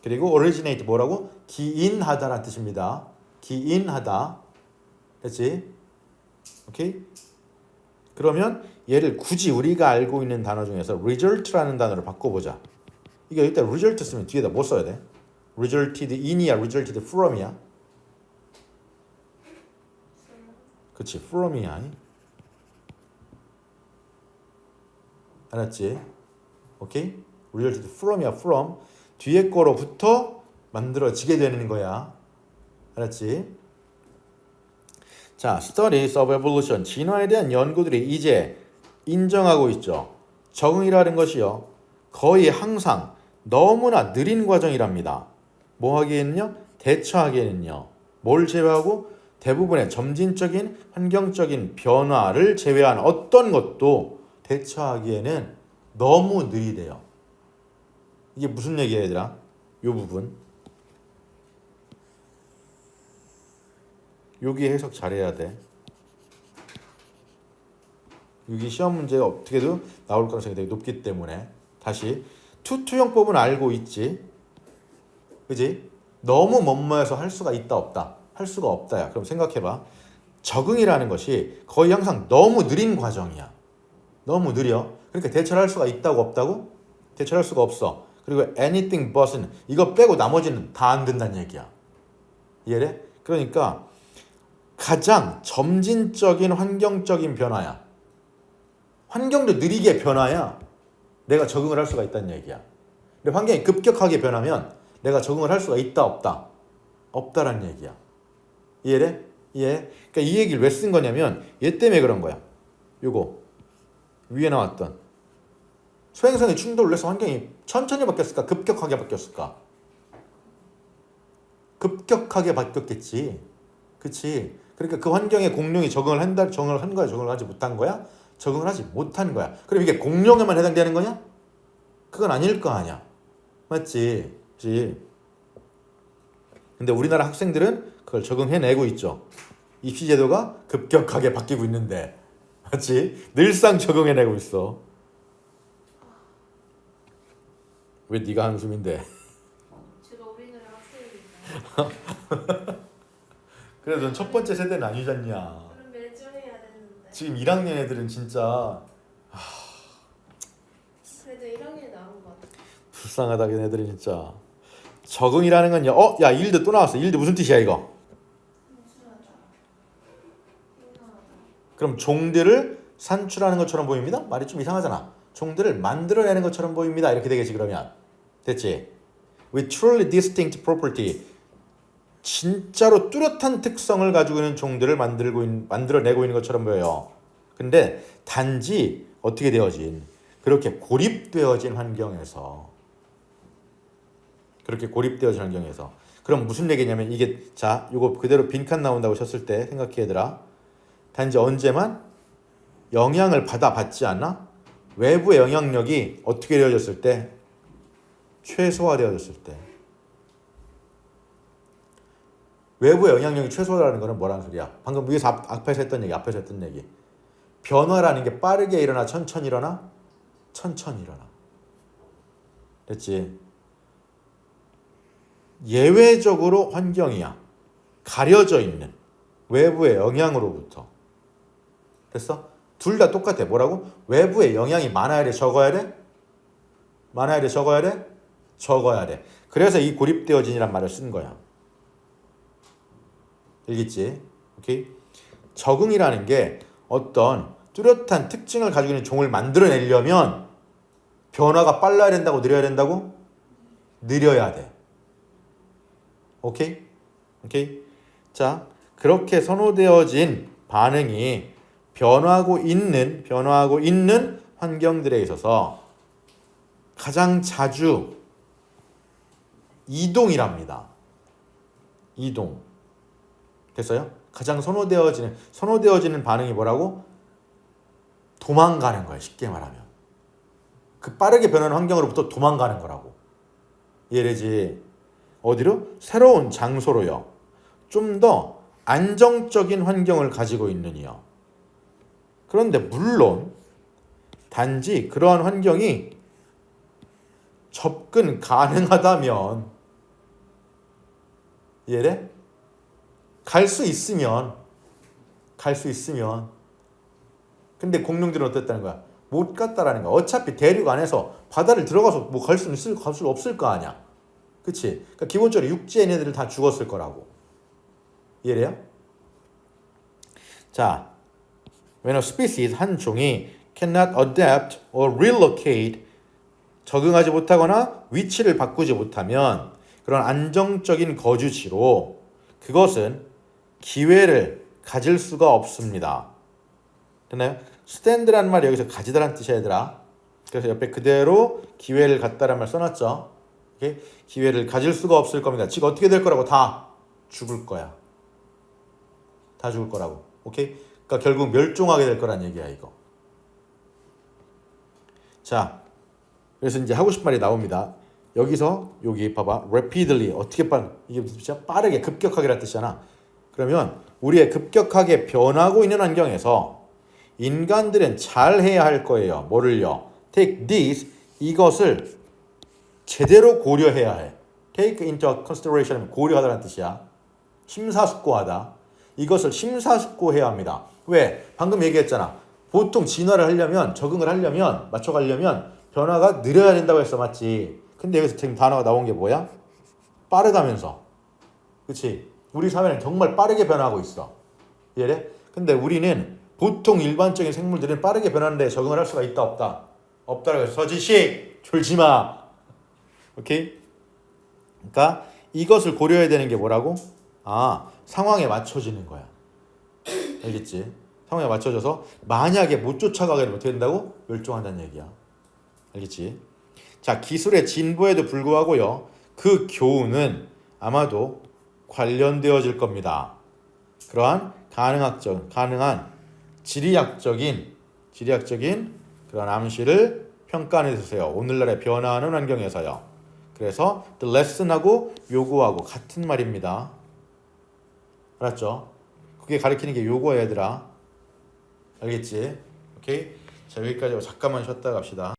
그리고 originate 뭐라고? 기인하다라는 뜻입니다. 기인하다. 됐지? 오케이? 그러면 얘를 굳이 우리가 알고 있는 단어 중에서 result라는 단어를 바꿔보자. 이게 일단 result 쓰면 뒤에다 뭐 써야 돼? resulted in이야, resulted from이야? 그치, from이야. 알았지? 오케이? resulted from이야, from. 뒤에 거로부터 만들어지게 되는 거야. 알았지? 자, Studies of Evolution, 진화에 대한 연구들이 이제 인정하고 있죠. 적응이라는 것이요. 거의 항상 너무나 느린 과정이랍니다. 뭐 하기에는요? 대처하기에는요. 뭘 제외하고? 대부분의 점진적인 환경적인 변화를 제외한 어떤 것도 대처하기에는 너무 느리대요. 이게 무슨 얘기야 얘들아? 요 부분. 여기 해석 잘해야 돼. 여기 시험 문제가 어떻게든 나올 가능성이 되게 높기 때문에 다시 투투형법은 알고 있지. 그지? 너무 멋모여서 할 수가 있다 없다. 할 수가 없다야. 그럼 생각해봐. 적응이라는 것이 거의 항상 너무 느린 과정이야. 너무 느려. 그러니까 대처할 수가 있다고 없다고? 대처할 수가 없어. 그리고 anything but은 이거 빼고 나머지는 다 안 된다는 얘기야. 이해돼? 그러니까 가장 점진적인 환경적인 변화야. 환경도 느리게 변화야. 내가 적응을 할 수가 있다는 얘기야. 근데 환경이 급격하게 변하면 내가 적응을 할 수가 있다 없다? 없다라는 얘기야. 이해돼? 이해? 그러니까 이 얘기를 왜 쓴 거냐면 얘 때문에 그런 거야. 요거 위에 나왔던 소행성의 충돌을 해서 환경이 천천히 바뀌었을까? 급격하게 바뀌었을까? 급격하게 바뀌었겠지. 그치? 그러니까 그 환경에 공룡이 적응을 한 거야? 적응을 하지 못한 거야? 적응을 하지 못한 거야. 그럼 이게 공룡에만 해당되는 거냐? 그건 아닐 거 아니야. 맞지? 그치? 근데 우리나라 학생들은 그걸 적응해내고 있죠. 입시제도가 급격하게 바뀌고 있는데. 맞지? 늘상 적응해내고 있어. 왜 네가 한숨인데? 제가 우리나라 학생이니까. 그래도 넌 첫 번째 세대는 아니잖냐. 그럼 매주 해야 되는데. 지금 1학년 애들은 진짜 그래도 1학년이 나온 것 같아. 불쌍하다 걔네들이 진짜. 적응이라는 건요. 야 일드 또 나왔어. 일드 무슨 뜻이야 이거? 순수하다. 순수하다. 그럼 종들을 산출하는 것처럼 보입니다? 말이 좀 이상하잖아. 종들을 만들어내는 것처럼 보입니다. 이렇게 되겠지 그러면. 됐지? With truly distinct property. 진짜로 뚜렷한 특성을 가지고 있는 종들을 만들어내고 있는 것처럼 보여요. 근데 단지 어떻게 되어진 그렇게 고립되어진 환경에서 그럼 무슨 얘기냐면 이게 자 요거 그대로 빈칸 나온다고 쳤을 때 생각해 얘들아. 단지 언제만 영향을 받지 않아? 외부의 영향력이 어떻게 되어졌을 때? 최소화되어졌을 때. 외부의 영향력이 최소화라는 거는 뭐라는 소리야? 방금 위에서 앞에서 했던 얘기. 변화라는 게 빠르게 일어나 천천히 일어나? 천천히 일어나. 됐지? 예외적으로 환경이야. 가려져 있는 외부의 영향으로부터. 됐어? 둘 다 똑같아. 뭐라고? 외부의 영향이 많아야 돼? 적어야 돼? 많아야 돼? 적어야 돼? 적어야 돼. 그래서 이 고립되어진이란 말을 쓴 거야. 알겠지? 오케이? 적응이라는 게 어떤 뚜렷한 특징을 가지고 있는 종을 만들어내려면 변화가 빨라야 된다고 느려야 된다고? 느려야 돼. 오케이? 오케이? 자, 그렇게 선호되어진 반응이 변화하고 있는 환경들에 있어서 가장 자주 이동이랍니다. 이동. 됐어요? 가장 선호되어지는 반응이 뭐라고? 도망가는 거예요. 쉽게 말하면. 그 빠르게 변하는 환경으로부터 도망가는 거라고. 이해되지? 어디로? 새로운 장소로요. 좀 더 안정적인 환경을 가지고 있는 이요. 그런데 물론 단지 그러한 환경이 접근 가능하다면 이해돼? 갈 수 있으면 근데 공룡들은 어땠다는 거야? 못 갔다라는 거야. 어차피 대륙 안에서 바다를 들어가서 뭐 갈 수 없을 거 아니야. 그치? 그러니까 기본적으로 육지에 있는 애들은 다 죽었을 거라고. 이해돼요? 자, when a species, 한 종이 cannot adapt or relocate, 적응하지 못하거나 위치를 바꾸지 못하면 그런 안정적인 거주지로 그것은 기회를 가질 수가 없습니다. 됐나요? stand라는 말이 여기서 가지다라는 뜻이야 얘들아. 그래서 옆에 그대로 기회를 갖다라는 말 써놨죠. 오케이? 기회를 가질 수가 없을 겁니다. 즉 어떻게 될 거라고? 다 죽을 거야. 다 죽을 거라고. 오케이? 그러니까 결국 멸종하게 될 거란 얘기야 이거. 자, 그래서 이제 하고 싶은 말이 나옵니다. 여기서 여기 봐봐. rapidly 어떻게 이게 진짜 빠르게 급격하게라는 뜻이잖아. 그러면 우리의 급격하게 변하고 있는 환경에서 인간들은 잘 해야 할 거예요. 뭐를요? take this, 이것을 제대로 고려해야 해. take into consideration, 고려하다는 뜻이야. 심사숙고하다. 이것을 심사숙고해야 합니다. 왜? 방금 얘기했잖아. 보통 진화를 하려면, 적응을 하려면, 맞춰가려면 변화가 느려야 된다고 했어. 맞지? 근데 여기서 지금 단어가 나온 게 뭐야? 빠르다면서. 그치? 우리 사회는 정말 빠르게 변하고 있어. 이해돼? 근데 우리는 보통 일반적인 생물들은 빠르게 변하는데 적응을 할 수가 있다 없다? 없다라고 해서 서지식 졸지 마. 오케이? 그러니까 이것을 고려해야 되는 게 뭐라고? 상황에 맞춰지는 거야. 알겠지? 상황에 맞춰져서 만약에 못 쫓아가게 되면 어떻게 된다고? 멸종한다는 얘기야. 알겠지? 자, 기술의 진보에도 불구하고요. 그 교훈은 아마도 관련되어질 겁니다. 그러한 가능한 지리학적인 그런 암시를 평가해 주세요. 오늘날의 변화하는 환경에서요. 그래서 the lesson하고 요구하고 같은 말입니다. 알았죠? 그게 가리키는 게 요거야 얘들아. 알겠지? 오케이? 자, 여기까지 잠깐만 쉬었다 갑시다.